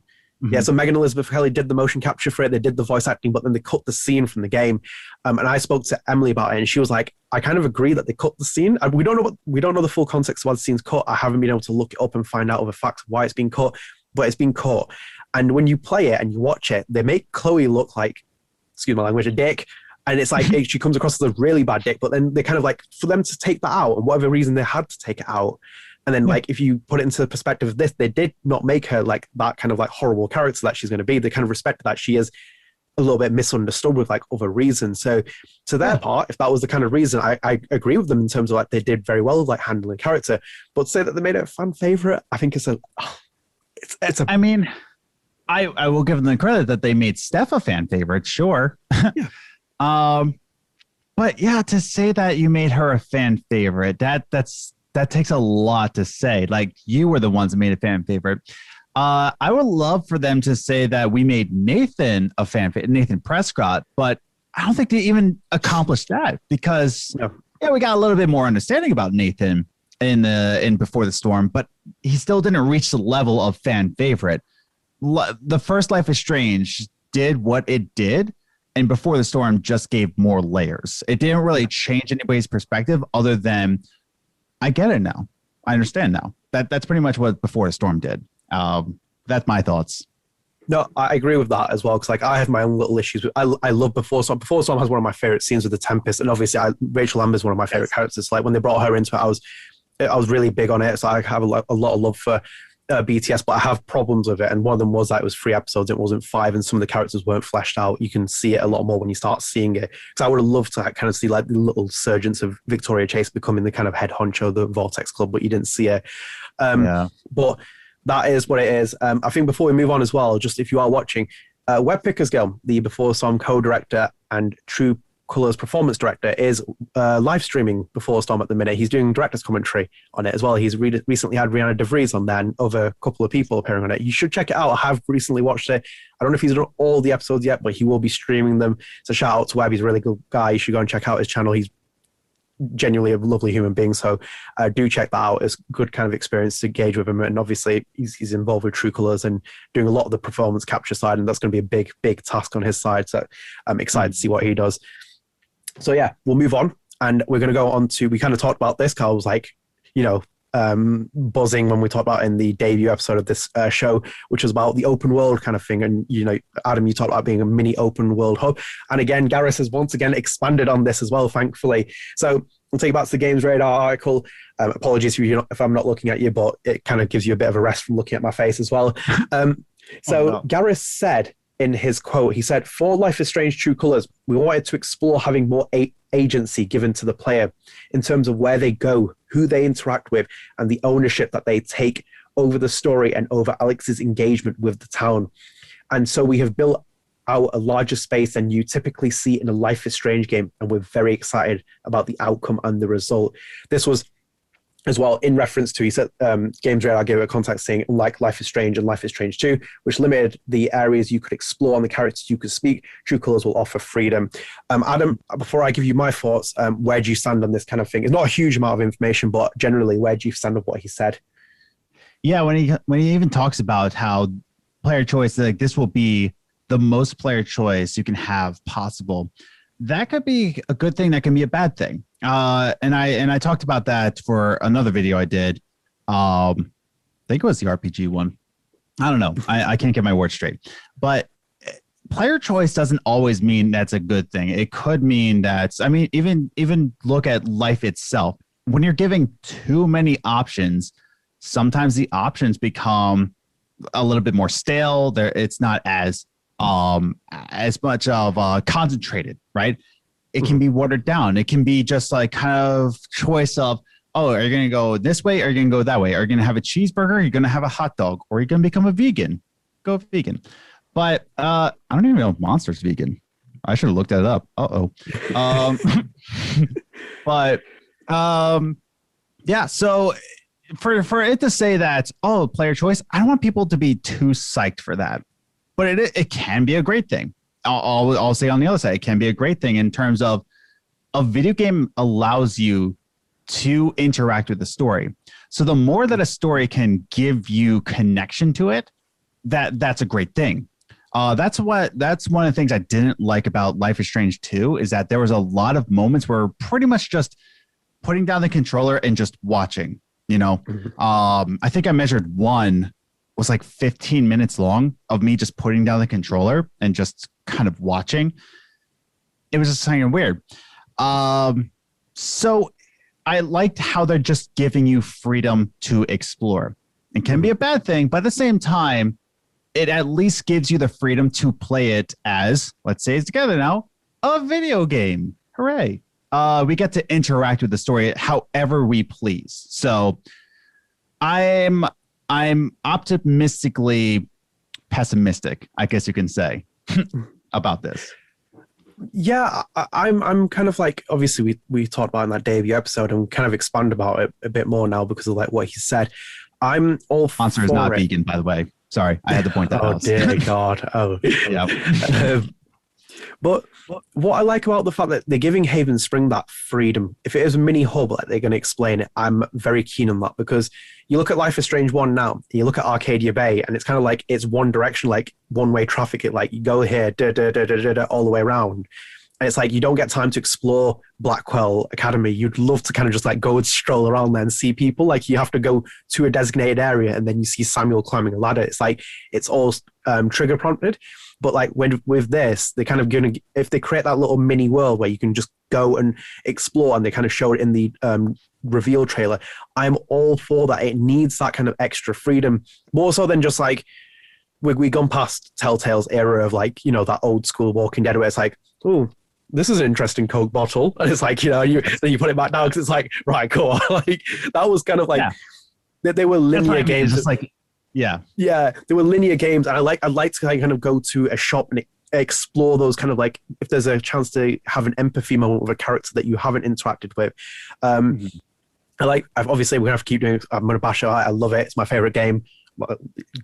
Yeah, so Megan Elizabeth Kelly did the motion capture for it. They did the voice acting, but then they cut the scene from the game. And I spoke to Emily about it, and she was like, "I kind of agree that they cut the scene. We don't know the full context of why the scene's cut. I haven't been able to look it up and find out of the facts why it's been cut, but it's been cut. And when you play it and you watch it, they make Chloe look like, excuse my language, a dick. And it's like she comes across as a really bad dick. But then they kind of like, for them to take that out, and whatever reason they had to take it out." And then, like, if you put it into the perspective of this, they did not make her like that kind of like horrible character that she's going to be. They kind of respected that she is a little bit misunderstood with like other reasons. So to their part, if that was the kind of reason, I agree with them in terms of like they did very well with like handling character. But to say that they made it a fan favorite, I think it's a. I mean, I will give them the credit that they made Steph a fan favorite, sure. Yeah. But yeah, to say that you made her a fan favorite, that takes a lot to say. Like, you were the ones that made a fan favorite. I would love for them to say that we made Nathan a fan favorite, Nathan Prescott, but I don't think they even accomplished that because we got a little bit more understanding about Nathan in Before the Storm, but he still didn't reach the level of fan favorite. The first Life is Strange did what it did, and Before the Storm just gave more layers. It didn't really change anybody's perspective other than, I get it now. I understand now. That's pretty much what Before the Storm did. That's my thoughts. No, I agree with that as well, because like I have my own little issues. I love Before Storm. Before Storm has one of my favorite scenes with the Tempest, and obviously Rachel Amber is one of my favorite characters. Like when they brought her into it, I was really big on it. So I have a lot of love for BTS, but I have problems with it. And one of them was that it was 3 episodes, it wasn't 5, and some of the characters weren't fleshed out. You can see it a lot more when you start seeing it. Because I would have loved to kind of see like the little surgence of Victoria Chase becoming the kind of head honcho of the Vortex Club, but you didn't see it. But that is what it is. I think before we move on as well, just if you are watching, Web Pickers Girl, the Before Storm co-director and True Colors performance director, is live streaming Before Storm at the minute. He's doing director's commentary on it as well. He's recently had Rihanna DeVries on there and other couple of people appearing on it. You should check it out. I have recently watched it. I don't know if he's done all the episodes yet, but he will be streaming them. So shout out to Web. He's a really good guy. You should go and check out his channel. He's genuinely a lovely human being. So do check that out. It's a good kind of experience to engage with him. And obviously he's involved with True Colors and doing a lot of the performance capture side. And that's going to be a big task on his side. So I'm excited to see what he does. So yeah, we'll move on, and we're going to go on to, we kind of talked about this. Carl was like, buzzing when we talked about in the debut episode of this show, which was about the open world kind of thing. And, Adam, you talked about being a mini open world hub. And again, Garriss has once again expanded on this as well, thankfully. So I'll take you back to the Games Radar article. Apologies if I'm not looking at you, but it kind of gives you a bit of a rest from looking at my face as well. Garriss said, in his quote, he said, "For Life is Strange True Colors, we wanted to explore having more agency given to the player in terms of where they go, who they interact with, and the ownership that they take over the story and over Alex's engagement with the town. And so we have built out a larger space than you typically see in a Life is Strange game, and we're very excited about the outcome and the result." This was as well in reference to, he said, Games Radar gave it a context saying, unlike Life is Strange and Life is Strange 2, which limited the areas you could explore and the characters you could speak, True Colors will offer freedom. Adam, before I give you my thoughts, where do you stand on this kind of thing? It's not a huge amount of information, but generally, where do you stand on what he said? Yeah, when he even talks about how player choice, like this will be the most player choice you can have possible, that could be a good thing, that can be a bad thing. And I talked about that for another video I did. I think it was the RPG one. I don't know. I can't get my words straight. But player choice doesn't always mean that's a good thing. It could mean that, even look at life itself. When you're giving too many options, sometimes the options become a little bit more stale. It's not as much of concentrated, right? It can be watered down. It can be just like kind of choice of, oh, are you going to go this way? Or are you going to go that way? Are you going to have a cheeseburger? Are you going to have a hot dog? Or are you going to become a vegan? Go vegan. But I don't even know if Monster's vegan. I should have looked that up. Yeah. So for it to say that, oh, player choice, I don't want people to be too psyched for that. But it can be a great thing. I'll say on the other side, it can be a great thing in terms of a video game allows you to interact with the story. So the more that a story can give you connection to it, that's a great thing. That's one of the things I didn't like about Life is Strange 2 is that there was a lot of moments where pretty much just putting down the controller and just watching, I think I measured one was like 15 minutes long of me just putting down the controller and just kind of watching. It was just kind of weird. So I liked how they're just giving you freedom to explore. It can be a bad thing, but at the same time, it at least gives you the freedom to play it as, let's say it's together now, a video game. Hooray. We get to interact with the story however we please. So I'm optimistically pessimistic, I guess you can say, about this. Yeah, I'm kind of like, obviously we talked about in that debut episode and kind of expand about it a bit more now because of like what he said. I'm all for Monster is not vegan, by the way. Sorry, I had to point that out. Oh dear God. Oh yeah. But what I like about the fact that they're giving Haven Spring that freedom, if it is a mini hub, like they're going to explain it, I'm very keen on that because you look at Life is Strange 1 now, you look at Arcadia Bay, and it's kind of like it's one direction, like one-way traffic. It like you go here, all the way around. And it's like, you don't get time to explore Blackwell Academy. You'd love to kind of just like go and stroll around there and see people. Like, you have to go to a designated area and then you see Samuel climbing a ladder. It's like, it's all trigger prompted. But like with this, they kind of gonna, if they create that little mini world where you can just go and explore, and they kind of show it in the reveal trailer, I'm all for that. It needs that kind of extra freedom, more so than just like, we've gone past Telltale's era of like, you know, that old school Walking Dead where it's like, oh, this is an interesting Coke bottle, and it's like, you know, then you put it back down because it's like, right, cool. Like, that was kind of like, they were linear games. Just like, yeah, they were linear games, and I'd like to kind of go to a shop and explore those kind of like, if there's a chance to have an empathy moment with a character that you haven't interacted with. Obviously we're gonna have to keep doing it. I'm gonna bash it out. I love it. It's my favorite game.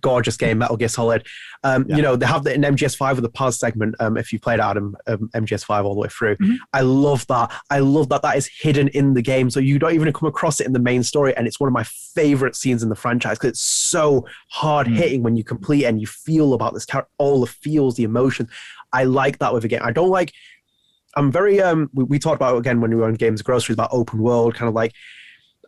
Gorgeous game, Metal Gear Solid. You know, they have that in MGS5 with the pause segment. If you played Adam, MGS5 all the way through, I love that. That is hidden in the game, so you don't even come across it in the main story. And it's one of my favorite scenes in the franchise because it's so hard hitting when you complete it and you feel about this character, all the feels, the emotions. I like that with a game. I don't like. I'm very we talked about it again when we were on Games Groceries about open world, kind of like.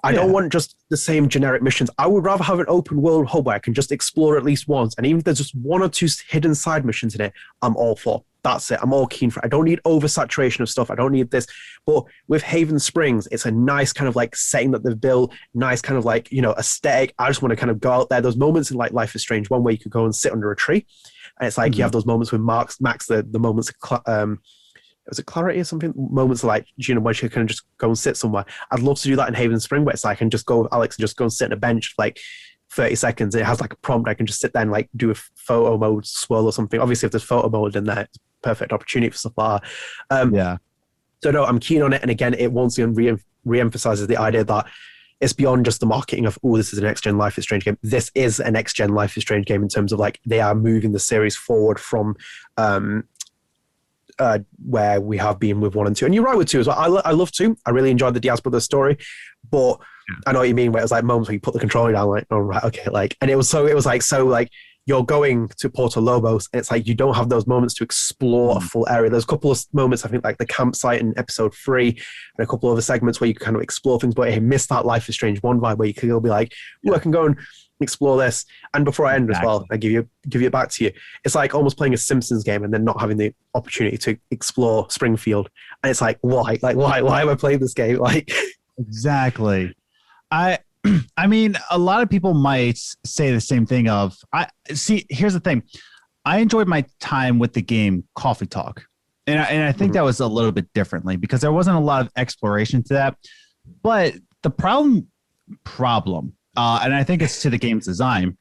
I don't want just the same generic missions. I would rather have an open world hub where I can just explore at least once. And even if there's just one or two hidden side missions in it, I'm all for. That's it. I'm all keen for it. I don't need oversaturation of stuff. I don't need this. But with Haven Springs, it's a nice kind of like setting that they've built, nice kind of like, you know, aesthetic. I just want to kind of go out there. Those moments in like Life is Strange, one where you could go and sit under a tree. And it's like you have those moments with Max, the moments of was it Clarity or something? Moments like, you know, where she can just go and sit somewhere. I'd love to do that in Haven Spring, where it's like I can just go with Alex and just go and sit on a bench for like 30 seconds. It has like a prompt. I can just sit there and like do a photo mode swirl or something. Obviously, if there's photo mode in there, it's a perfect opportunity for stuff like that. So no, I'm keen on it. And again, it once again re-emphasizes the idea that it's beyond just the marketing of, oh, this is a next-gen Life is Strange game. This is a next-gen Life is Strange game in terms of like they are moving the series forward from where we have been with 1 and 2. And you're right with 2 as well. I love 2. I really enjoyed the Diaz Brothers story, but I know what you mean, where it was like moments where you put the controller down, like, oh, right, okay, like, and it was like you're going to Porto Lobos, and it's like you don't have those moments to explore a full area. There's a couple of moments, I think, like the campsite in episode 3, and a couple of other segments where you can kind of explore things, but it missed that Life is Strange 1 vibe where you could be like, oh, I can go and explore this. And before I end as well, I give it back to you. It's like almost playing a Simpsons game and then not having the opportunity to explore Springfield. And it's like, why? Like, why am I playing this game? Like, exactly. I mean, a lot of people might say the same thing of, here's the thing. I enjoyed my time with the game Coffee Talk. And I think that was a little bit differently because there wasn't a lot of exploration to that. But the problem, and I think it's to the game's design.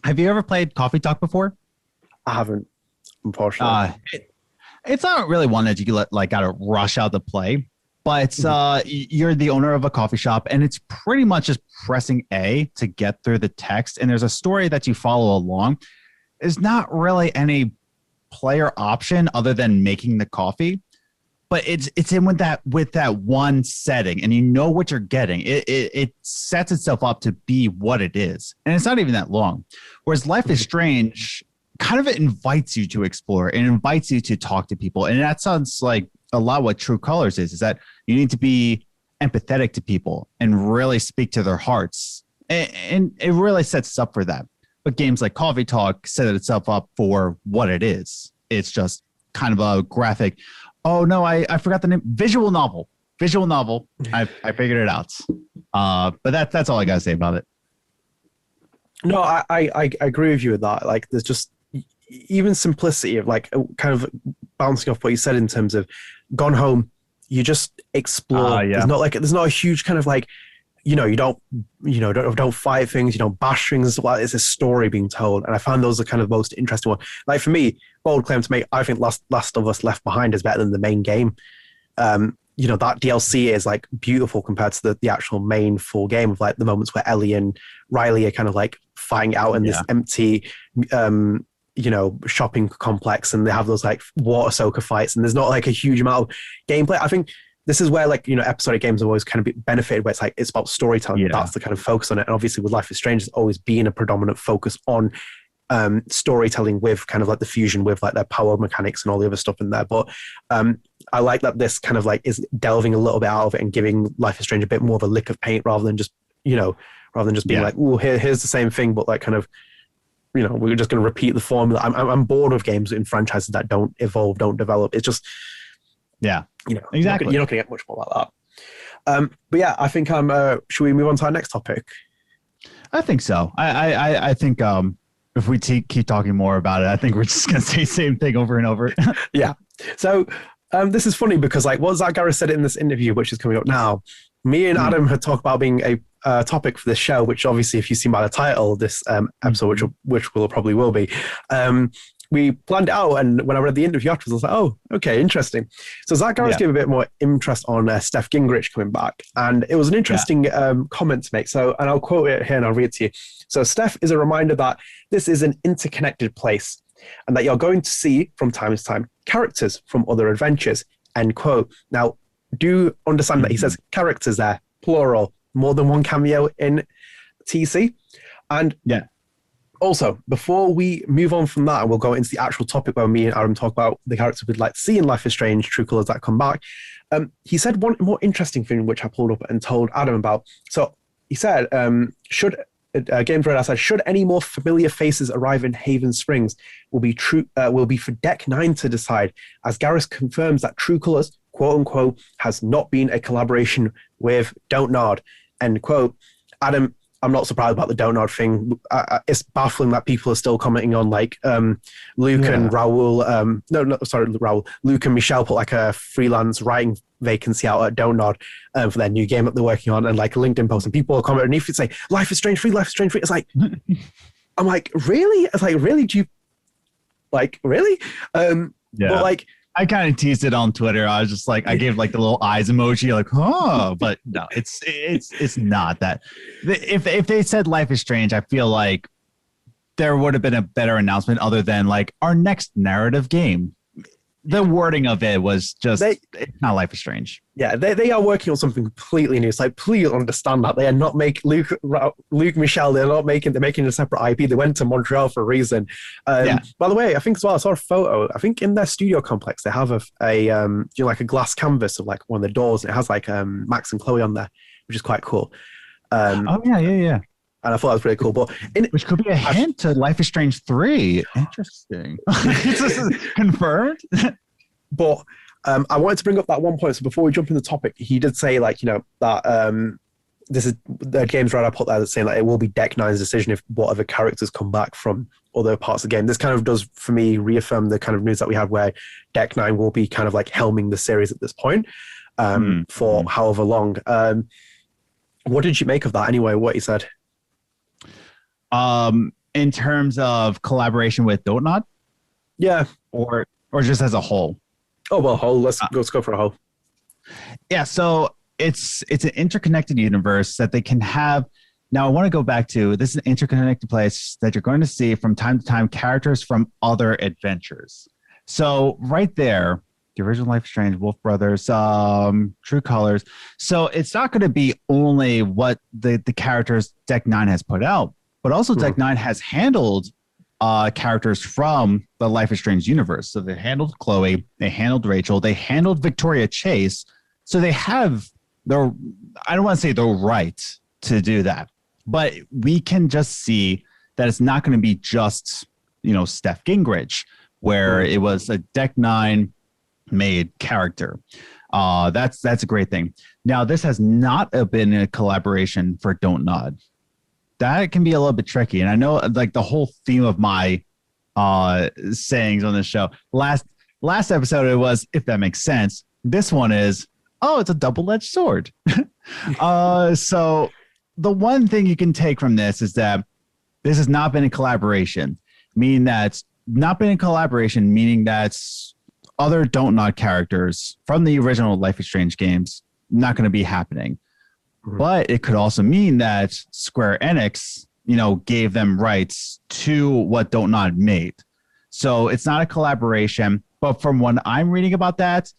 Have you ever played Coffee Talk before? I haven't, unfortunately. It's not really one that you gotta rush out to play, but you're the owner of a coffee shop, and it's pretty much just pressing A to get through the text, and there's a story that you follow along. There's not really any player option other than making the coffee. But it's in with that one setting, and you know what you're getting. It sets itself up to be what it is, and it's not even that long. Whereas Life is Strange kind of invites you to explore and invites you to talk to people, and that sounds like a lot what True Colors is that you need to be empathetic to people and really speak to their hearts, and it really sets us up for that. But games like Coffee Talk set itself up for what it is. It's just kind of a graphic. Oh no, I forgot the name. Visual novel. I figured it out. But that's all I gotta say about it. No, I agree with you with that. Like, there's just even simplicity of like kind of bouncing off what you said in terms of Gone Home. You just explore. There's not a huge kind of like, you know, don't fight things, you don't bash things. It's a story being told, and I find those are kind of the most interesting one. Like for me, bold claim to make, I think Last of Us Left Behind is better than the main game. You know, that DLC is like beautiful compared to the actual main full game of like the moments where Ellie and Riley are kind of like fighting out in this empty, you know, shopping complex, and they have those like water soaker fights, and there's not like a huge amount of gameplay. I think this is where, like, you know, episodic games have always kind of benefited, where it's like it's about storytelling. That's the kind of focus on it. And obviously with Life is Strange, it's always been a predominant focus on storytelling with kind of like the fusion with like their power mechanics and all the other stuff in there. But I like that this kind of like is delving a little bit out of it and giving Life is Strange a bit more of a lick of paint rather than just, being like, oh, here's the same thing, but like kind of, we're just going to repeat the formula. I'm bored of games in franchises that don't evolve, don't develop. It's just, exactly. You're not going to get much more like that. But yeah, I think should we move on to our next topic? I think so. I think if we keep talking more about it, I think we're just going to say the same thing over and over. Yeah. So this is funny because like what Zak Garriss said in this interview, which is coming up now, me and Adam had talked about being a topic for this show, which obviously if you've seen by the title, this episode, which will probably will be, we planned it out, and when I read the interview afterwards, I was like, oh, okay, interesting. So Zak Garriss gave a bit more interest on Steph Gingrich coming back, and it was an interesting comment to make. So, and I'll quote it here and I'll read it to you. So Steph is a reminder that this is an interconnected place and that you're going to see from time to time characters from other adventures, end quote. Now, do understand that he says characters there, plural, more than one cameo in TC. And also, before we move on from that, and we'll go into the actual topic where me and Adam talk about the characters we'd like to see in Life is Strange, True Colors that come back, he said one more interesting thing, which I pulled up and told Adam about. So he said, should any more familiar faces arrive in Haven Springs will be for Deck 9 to decide, as Garriss confirms that True Colors, quote unquote, has not been a collaboration with Don't Nod, end quote. Adam, I'm not surprised about the Don't Nod thing. It's baffling that people are still commenting on like Luke and Raul. Raul. Luke and Michelle put like a freelance writing vacancy out at Don't Nod for their new game that they're working on, and like a LinkedIn post, and people are commenting. And if you say Life is Strange 3, Life is Strange 3, it's like, I'm like, really? It's like, really? Do you like really? But like, I kind of teased it on Twitter. I was just like, I gave like the little eyes emoji, like, oh, but no, it's not that. If they said Life is Strange, I feel like there would have been a better announcement other than like our next narrative game. The wording of it was just, it's not Life is Strange. Yeah, they are working on something completely new. So please understand that they are not making Luke Michelle. They're making a separate IP. They went to Montreal for a reason. By the way, I think as well, I saw a photo. I think in their studio complex they have like a glass canvas of like one of the doors, and it has like Max and Chloe on there, which is quite cool. Yeah. And I thought that was pretty cool. But which could be a hint to Life is Strange 3. Interesting. This is confirmed. But I wanted to bring up that one point. So before we jump in the topic, he did say like, that this is the game's right. I put that saying that it will be Deck 9's decision if whatever characters come back from other parts of the game. This kind of does, for me, reaffirm the kind of news that we had where Deck 9 will be kind of like helming the series at this point for however long. What did you make of that anyway, what he said? In terms of collaboration with Don't Nod? Yeah. Or just as a whole? Oh, well, whole. Let's go for a whole. Yeah, so it's an interconnected universe that they can have. Now, I want to go back to, this is an interconnected place that you're going to see from time to time characters from other adventures. So right there, the original Life is Strange, Wolf Brothers, True Colors. So it's not going to be only what the characters Deck 9 has put out, but also Deck 9 has handled characters from the Life is Strange universe. So they handled Chloe, they handled Rachel, they handled Victoria Chase. So they have I don't want to say the right to do that, but we can just see that it's not going to be just, Steph Gingrich, where it was a Deck 9 made character. That's a great thing. Now, this has not been a collaboration for Don't Nod. That can be a little bit tricky. And I know like the whole theme of my sayings on this show, last episode it was, if that makes sense. This one is, oh, it's a double-edged sword. So the one thing you can take from this is that this has not been a collaboration, meaning that other Don't Nod characters from the original Life is Strange games not going to be happening. But it could also mean that Square Enix, gave them rights to what Don't Nod made. So it's not a collaboration. But from what I'm reading about that,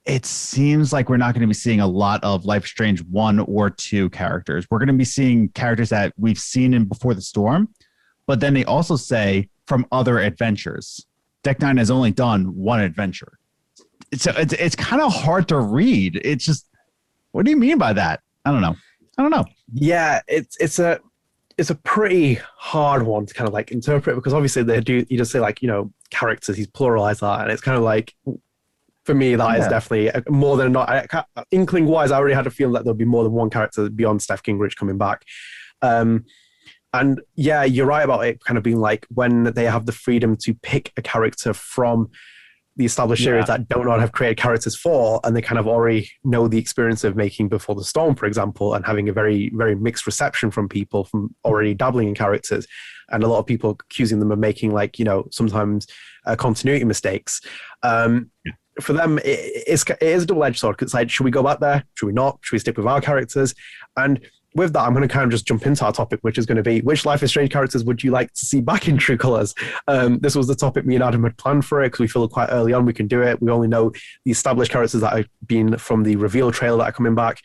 it seems like we're not going to be seeing a lot of Life is Strange 1 or 2 characters. We're going to be seeing characters that we've seen in Before the Storm. But then they also say from other adventures. Deck 9 has only done one adventure. it's kind of hard to read. It's just, what do you mean by that? I don't know. Yeah, it's a pretty hard one to kind of like interpret, because obviously you just say like, characters, he's pluralized that, and it's kind of like, for me, that is definitely more than not. Inkling wise, I already had a feeling that there'll be more than one character beyond Steph Gingrich coming back. And yeah, you're right about it kind of being like when they have the freedom to pick a character from the established series that don't not have created characters for, and they kind of already know the experience of making Before the Storm, for example, and having a very, very mixed reception from people from already dabbling in characters, and a lot of people accusing them of making like, sometimes continuity mistakes. For them, it is a double-edged sword, because it's like, should we go back there? Should we not? Should we stick with our characters? And with that, I'm going to kind of just jump into our topic, which is going to be, which Life is Strange characters would you like to see back in True Colors? This was the topic me and Adam had planned for it, because we feel quite early on we can do it. We only know the established characters that have been from the reveal trailer that are coming back.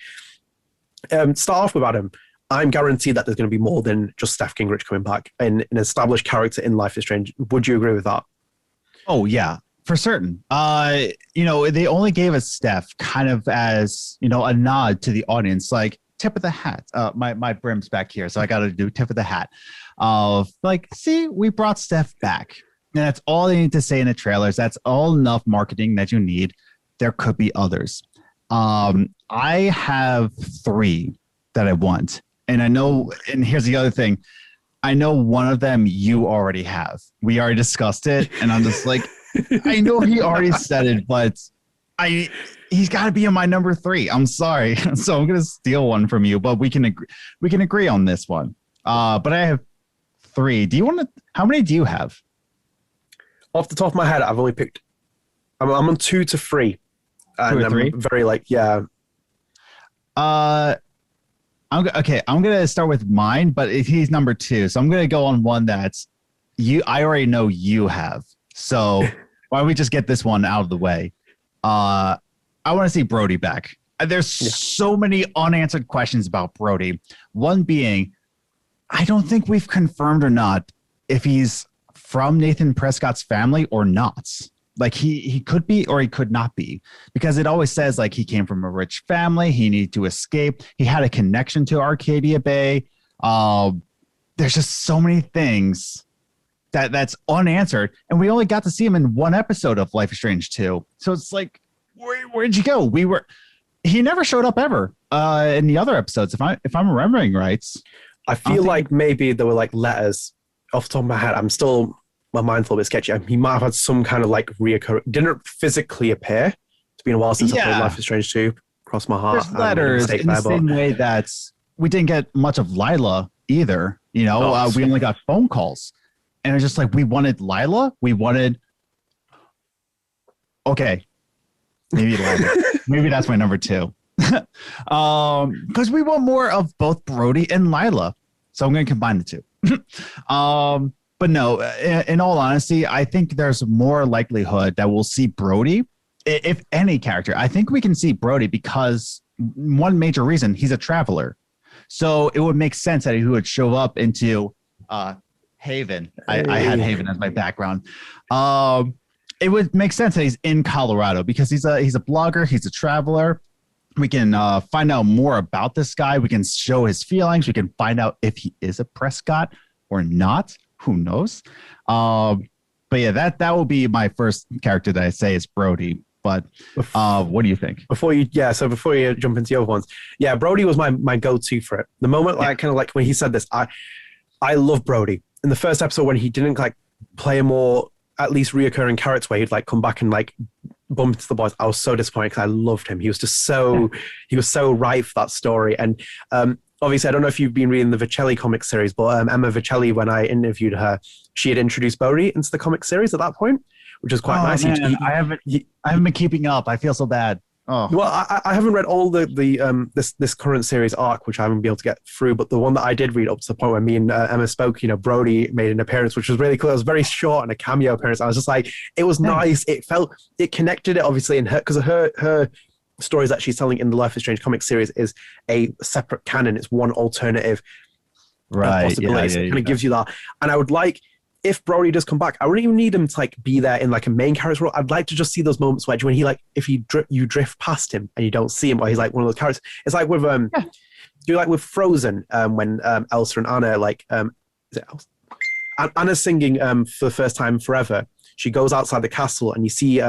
Start off with Adam. I'm guaranteed that there's going to be more than just Steph Gingrich coming back, and an established character in Life is Strange. Would you agree with that? Oh, yeah. For certain. They only gave us Steph kind of as, a nod to the audience, like tip of the hat. My brim's back here, so I got to do tip of the hat. Of like, see, we brought Steph back. And that's all they need to say in the trailers. That's all enough marketing that you need. There could be others. I have 3 that I want. And I know, and here's the other thing. I know one of them you already have. We already discussed it, and I'm just like, I know he already said it, but he's got to be in my number 3. I'm sorry. So I'm going to steal one from you, but we can agree on this one. But I have 3. How many do you have? Off the top of my head, I've only picked, I'm on 2 to 3. And 2 or 3? I'm very like, yeah. I'm going to start with mine, but he's number 2. So I'm going to go on one that's I already know you have. So why don't we just get this one out of the way? I want to see Brody back. There's so many unanswered questions about Brody. One being, I don't think we've confirmed or not if he's from Nathan Prescott's family or not. Like he could be or he could not be, because it always says like he came from a rich family. He needed to escape. He had a connection to Arcadia Bay. There's just so many things that's unanswered, and we only got to see him in one episode of Life is Strange 2. So it's like, where'd you go? He never showed up ever in the other episodes, if I'm remembering right. I feel like maybe there were like letters. Off the top of my head, my mind's a little bit sketchy. He might have had some kind of like reoccurring, didn't physically appear. It's been a while since I played Life is Strange 2. Cross my heart. There's letters in the same way that we didn't get much of Lila either. We only got phone calls. And it's just like, we wanted Lila. Okay. Maybe Lila. Maybe that's my number 2. Because we want more of both Brody and Lila. So I'm going to combine the 2. But no, in all honesty, I think there's more likelihood that we'll see Brody, if any character. I think we can see Brody because one major reason, he's a traveler. So it would make sense that he would show up into Haven. I had Haven as my background. It would make sense that he's in Colorado because he's a blogger. He's a traveler. We can find out more about this guy. We can show his feelings. We can find out if he is a Prescott or not. Who knows? But yeah, that will be my first character that I say is Brody. But what do you think? Before you jump into the other ones, Brody was my go-to for it. The moment, I kind of like when he said this, I love Brody. In the first episode, when he didn't like play a more at least reoccurring character where he'd like come back and like bump into the boys, I was so disappointed because I loved him. He was just he was so right for that story. And obviously, I don't know if you've been reading the Vicelli comic series, but Emma Vicelli, when I interviewed her, she had introduced Brody into the comic series at that point, which was quite nice. Man, I haven't been keeping up. I feel so bad. Oh. Well, I haven't read all this current series arc, which I haven't been able to get through. But the one that I did read up to the point where me and Emma spoke, Brody made an appearance, which was really cool. It was very short and a cameo appearance. I was just like, it was nice. It connected it obviously in her, because her stories that she's telling in the Life is Strange comic series is a separate canon. It's one alternative possibility. So it kind of gives you that. And I would like, if Brody does come back, I wouldn't even need him to like be there in like a main character role. I'd like to just see those moments where when he like, if you drift past him and you don't see him, or he's like one of those characters. It's like with do like with Frozen when Elsa and Anna like is it Elsa? Anna's singing for the first time forever. She goes outside the castle and you see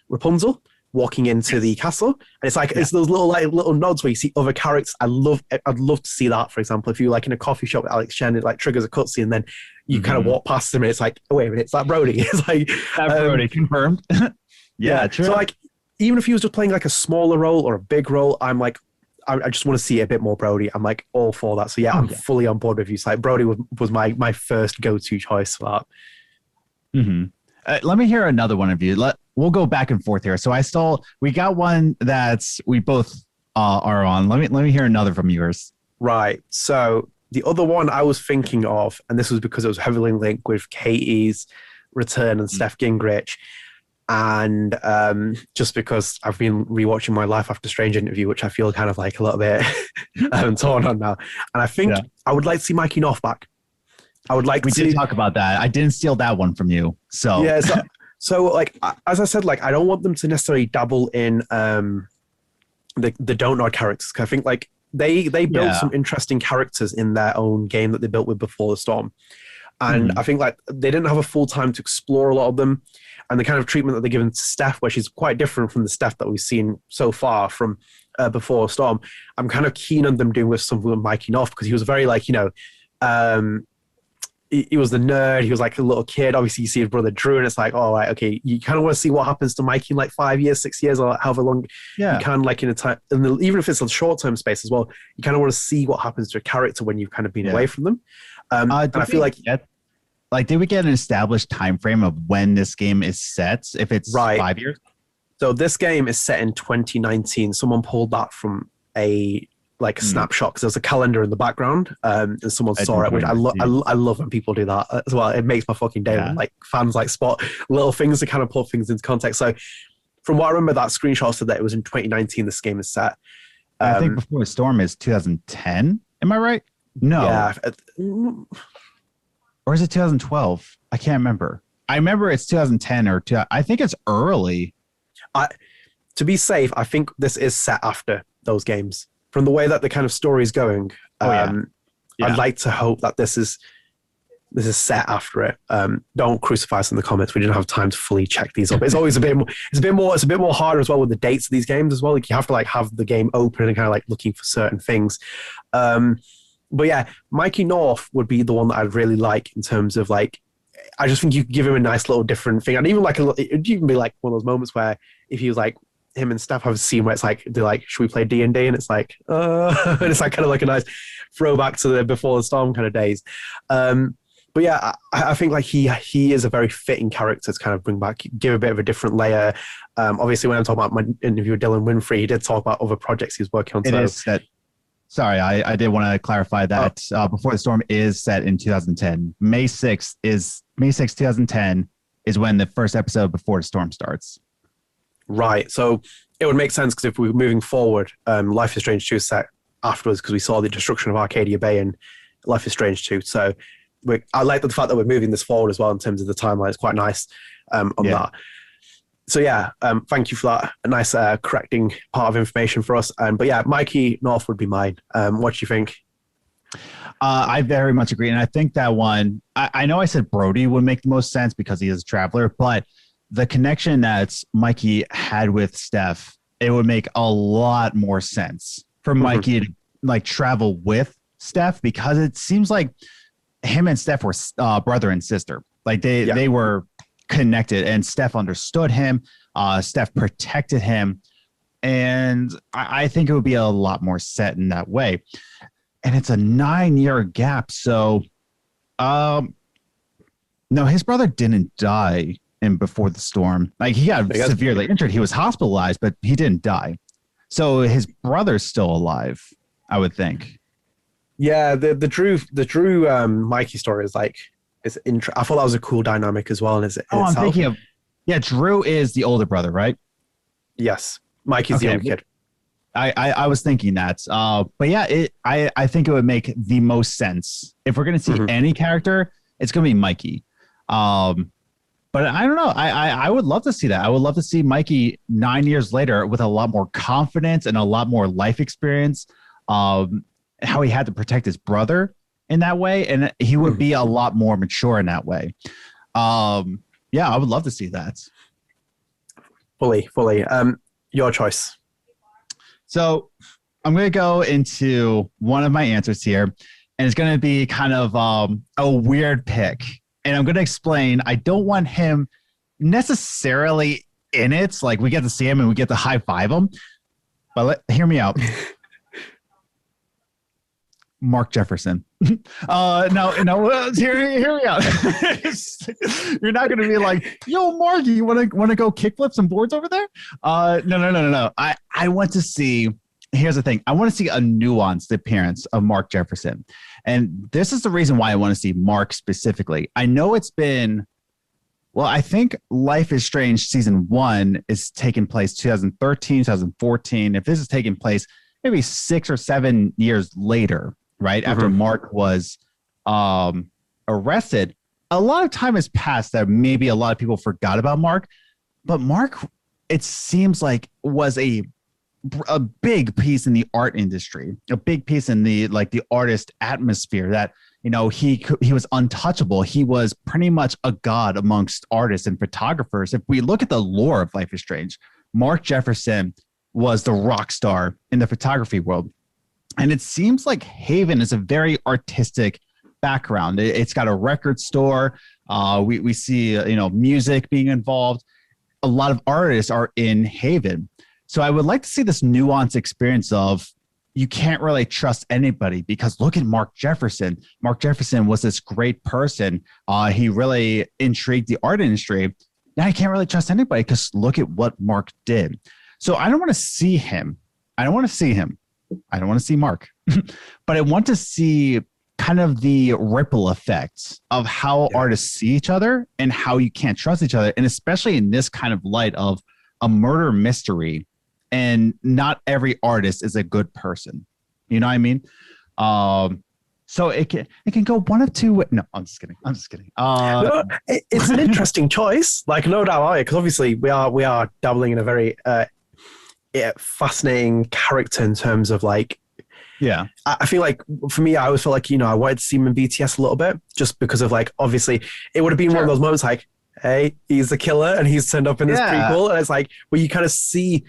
Rapunzel walking into the castle, and it's like it's those little nods where you see other characters. I'd love to see that. For example, if you're like in a coffee shop with Alex Chen, it like triggers a cutscene, and then you kind of walk past them, and it's like, oh wait a minute, it's that Brody. It's like that Brody confirmed. Yeah, true. So like, even if he was just playing like a smaller role or a big role, I'm like, I just want to see a bit more Brody. I'm like all for that. So yeah, I'm fully on board with you. So like, Brody was my first go-to choice for that. Let me hear another one of you. We'll go back and forth here. So we got one that's we both are on. Let me hear another from yours. Right. So the other one I was thinking of, and this was because it was heavily linked with Katie's return and Steph Gingrich, and just because I've been rewatching my Life After Strange interview, which I feel kind of like a little bit torn on now, and I think I would like to see Mikey North back. I would like. We did talk about that. I didn't steal that one from you. So yeah. So like as I said, like I don't want them to necessarily dabble in the don't nod characters. Cause I think like they built some interesting characters in their own game that they built with Before the Storm, and I think like they didn't have a full time to explore a lot of them, and the kind of treatment that they're given to Steph, where she's quite different from the Steph that we've seen so far from Before the Storm. I'm kind of keen on them doing with something with Mikey North, because he was very like he was the nerd. He was like a little kid. Obviously, you see his brother Drew, and it's like, oh, right, okay. You kind of want to see what happens to Mikey in like 5 years, 6 years, or however long you can, like in a time. And even if it's a short-term space as well, you kind of want to see what happens to a character when you've kind of been away from them. And I feel like, did we get an established time frame of when this game is set? If it's 5 years. So this game is set in 2019. Someone pulled that from a snapshot, because there's a calendar in the background, and someone saw it, which I love when people do that as well. It makes my fucking day when like fans like spot little things to kind of put things into context. So from what I remember, that screenshot said that it was in 2019 this game is set. I think Before the Storm is 2010. Am I right? No. Yeah. Or is it 2012? I can't remember. I remember it's 2010 or I think it's early. To be safe, I think this is set after those games. From the way that the kind of story is going, I'd like to hope that this is set after it. Don't crucify us in the comments. We didn't have time to fully check these up. It's always a bit more harder as well with the dates of these games as well. Like you have to like have the game open and kind of like looking for certain things. But yeah, Mikey North would be the one that I'd really like in terms of like, I just think you could give him a nice little different thing. And even like it'd even be like one of those moments where if he was like, him and Steph have a scene where it's like they're like, should we play D&D? And it's like and it's like kind of like a nice throwback to the Before the Storm kind of days. But yeah, I think like he is a very fitting character to kind of bring back, give a bit of a different layer. Obviously when I'm talking about my interview with Dylan Winfrey, he did talk about other projects he's working on. Sorry, I did want to clarify that Before the Storm is set in 2010. May 6th, 2010 is when the first episode of Before the Storm starts. Right, so it would make sense because if we were moving forward, Life is Strange 2 is set afterwards because we saw the destruction of Arcadia Bay and Life is Strange 2. So I like the fact that we're moving this forward as well in terms of the timeline. It's quite nice on that. So yeah, thank you for that. A nice correcting part of information for us. But yeah, Mikey North would be mine. What do you think? I very much agree. And I think that one, I know I said Brody would make the most sense because he is a traveler, but the connection that Mikey had with Steph, it would make a lot more sense for Mikey to like travel with Steph, because it seems like him and Steph were brother and sister. Like they were connected, and Steph understood him. Steph protected him. And I think it would be a lot more set in that way. And it's a 9-year gap. So, no, his brother didn't die in Before the Storm. Like he got severely injured. He was hospitalized, but he didn't die. So his brother's still alive, I would think. Yeah, the Drew Mikey story is like, I thought that was a cool dynamic as well. And I'm thinking of, Drew is the older brother, right? Yes, Mikey's the younger kid. I was thinking that, but yeah, I think it would make the most sense if we're going to see any character. It's going to be Mikey. But I don't know. I would love to see that. I would love to see Mikey 9 years later with a lot more confidence and a lot more life experience. How he had to protect his brother in that way, and he would be a lot more mature in that way. Yeah, I would love to see that. Fully. Your choice. So I'm going to go into one of my answers here, and it's going to be kind of a weird pick. And I'm going to explain. I don't want him necessarily in it. Like, we get to see him and we get to high five him. But hear me out. Mark Jefferson. No, hear me out. You're not going to be like, yo, Mark, you want to go kickflip some boards over there? No. I want to see. Here's the thing. I want to see a nuanced appearance of Mark Jefferson. And this is the reason why I want to see Mark specifically. I know it's been, well, I think Life is Strange season 1 is taking place 2013, 2014. If this is taking place maybe 6 or 7 years later, right, after Mark was arrested, a lot of time has passed that maybe a lot of people forgot about Mark. But Mark, it seems like, was a big piece in the art industry, a big piece in the artist atmosphere, that, you know, he was untouchable. He was pretty much a god amongst artists and photographers. If we look at the lore of Life is Strange, Mark Jefferson was the rock star in the photography world. And it seems like Haven is a very artistic background. It's got a record store. We see, music being involved. A lot of artists are in Haven. So I would like to see this nuanced experience of, you can't really trust anybody, because look at Mark Jefferson. Mark Jefferson was this great person. He really intrigued the art industry. Now I can't really trust anybody because look at what Mark did. So I don't want to see him. I don't want to see Mark. But I want to see kind of the ripple effects of how artists see each other and how you can't trust each other. And especially in this kind of light of a murder mystery. And not every artist is a good person. You know what I mean? So it can go one of two. No, I'm just kidding. It's an interesting choice. Like, no doubt about it, because obviously we are dabbling in a very fascinating character in terms of like. Yeah. I feel like for me, I always felt like, I wanted to see him in BTS a little bit, just because of like, obviously it would have been one of those moments like, hey, he's the killer and he's turned up in this prequel, and it's like where you kind of see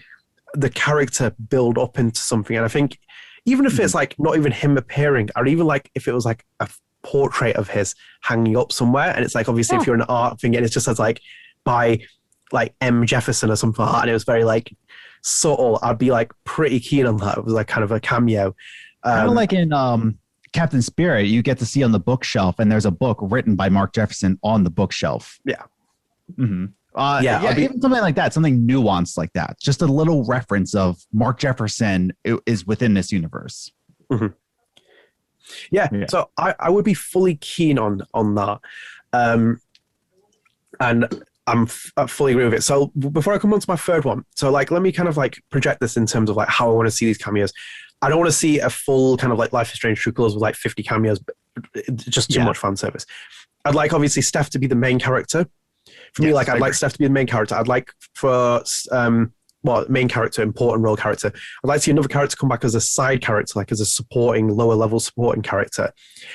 the character build up into something. And I think even if it's like not even him appearing, or even like if it was like a portrait of his hanging up somewhere, and it's like, obviously if you're an art thing and it's just as like by like M. Jefferson or something like that, and it was very like subtle, I'd be like pretty keen on that. It was like kind of a cameo. Kind of like in Captain Spirit, you get to see on the bookshelf, and there's a book written by Mark Jefferson on the bookshelf. Yeah. Mm-hmm. Even something like that, something nuanced like that. Just a little reference of Mark Jefferson is within this universe. Mm-hmm. Yeah, so I would be fully keen on that. And I fully agree with it. So before I come on to my third one, so like let me kind of like project this in terms of like how I want to see these cameos. I don't want to see a full kind of like Life is Strange True Colors with like 50 cameos, but just too much fan service. I'd like obviously Steph to be the main character. For me, like I'd like Steph to be the main character. I'd like for main character, important role character. I'd like to see another character come back as a side character, like as a supporting, lower level supporting character.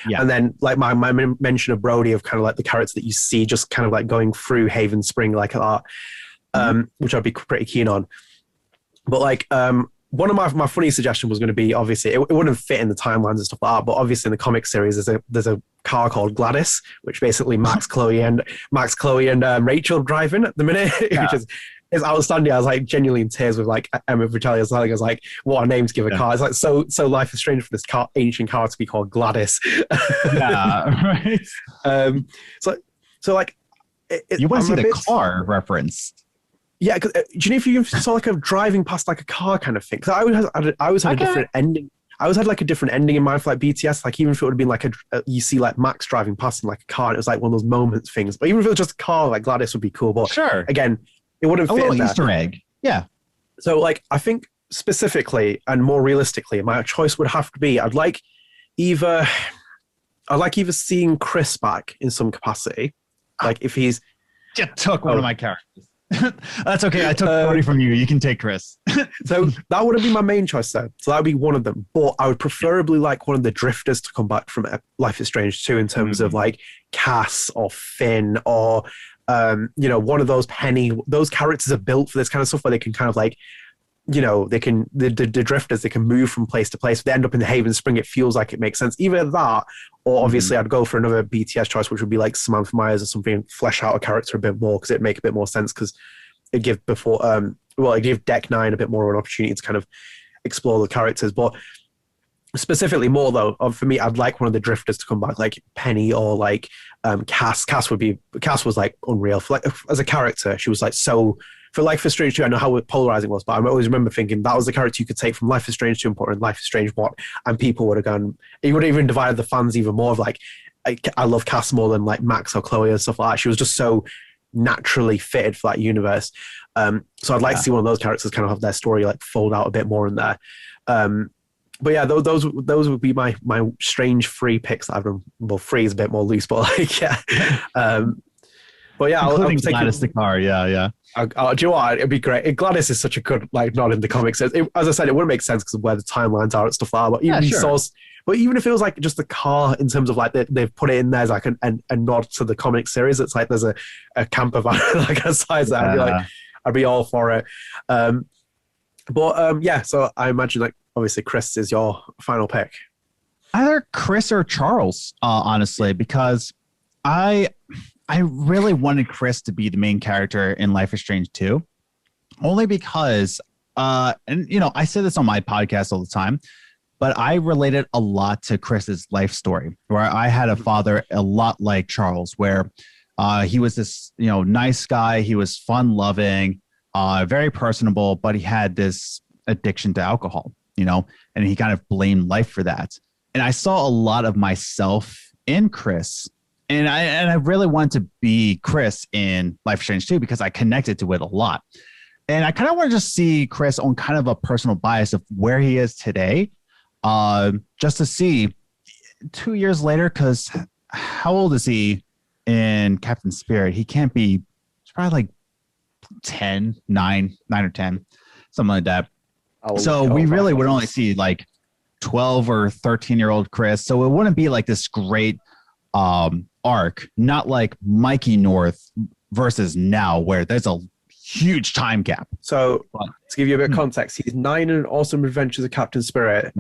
Yeah. And then like my mention of Brody, of kind of like the character that you see just kind of like going through Haven Spring like that, which I'd be pretty keen on. But like one of my funny suggestion was going to be, obviously it wouldn't fit in the timelines and stuff like that, but obviously in the comic series there's a car called Gladys, which basically Max, Chloe and Rachel driving at the minute, which is outstanding. I was like genuinely in tears with like Emma Vitale as well. I was like, what a name to give a car. It's like so Life is Strange for this ancient car to be called Gladys. Right. So like you want to see the car reference. Yeah, do you know if you saw like a driving past like a car kind of thing? Because I always had a different ending. I always had like a different ending in mind for like BTS. Like even if it would have been like you see like Max driving past in like a car, and it was like one of those moments things. But even if it was just a car, like Gladys would be cool. But sure, again, it wouldn't fit in there. Easter egg. Yeah. So like I think specifically and more realistically, my choice would have to be I'd like either seeing Chris back in some capacity. Like if he's You took one of my characters. That's okay. I took 30 from you. You can take Chris. So that wouldn't be my main choice, though. So that would be one of them. But I would preferably like one of the drifters to come back from Life is Strange 2 in terms of like Cass or Finn or, one of those Penny. Those characters are built for this kind of stuff where they can kind of like, they can, the drifters, they can move from place to place. If they end up in the Haven Spring, it feels like it makes sense. Either that, or obviously I'd go for another BTS choice, which would be like Samantha Myers or something, flesh out a character a bit more because it'd make a bit more sense because it'd give it'd give Deck 9 a bit more of an opportunity to kind of explore the characters. But specifically more though, for me, I'd like one of the drifters to come back, like Penny or like Cass. Cass was like unreal. As a character, she was like so. For Life is Strange 2, I know how polarizing it was, but I always remember thinking that was the character you could take from Life is Strange 2 and put her in Life is Strange 1, and people would have gone, it would have even divided the fans even more of like, I love Cass more than like Max or Chloe and stuff like that. She was just so naturally fitted for that universe. So I'd like to see one of those characters kind of have their story like fold out a bit more in there. But yeah, those would be my Strange 3 picks that I've done. Well, 3 is a bit more loose, but like, yeah. But yeah, I'll take Gladys the car. Yeah. Do you know what? It'd be great. Gladys is such a good like nod in the comics. As I said, it wouldn't make sense because of where the timelines are and stuff like that. But even but even if it was like just the car in terms of like they've put it in there as like a nod to the comic series, it's like there's a camper van like a size that I'd be all for it. Yeah. So I imagine like obviously Chris is your final pick. Either Chris or Charles, honestly, because I really wanted Chris to be the main character in Life is Strange 2, only because, I say this on my podcast all the time, but I related a lot to Chris's life story, where I had a father a lot like Charles, where he was this, nice guy. He was fun-loving, very personable, but he had this addiction to alcohol, and he kind of blamed life for that. And I saw a lot of myself in Chris. And I really wanted to be Chris in Life is Strange 2 because I connected to it a lot. And I kind of want to just see Chris on kind of a personal bias of where he is today, just to see 2 years later, because how old is he in Captain Spirit? He can't be, he's probably like 9 or 10, something like that. So we really would only see like 12 or 13-year-old Chris. So it wouldn't be like this great arc, not like Mikey North versus now, where there's a huge time gap. So to give you a bit of context, he's 9 in Awesome Adventures of Captain Spirit,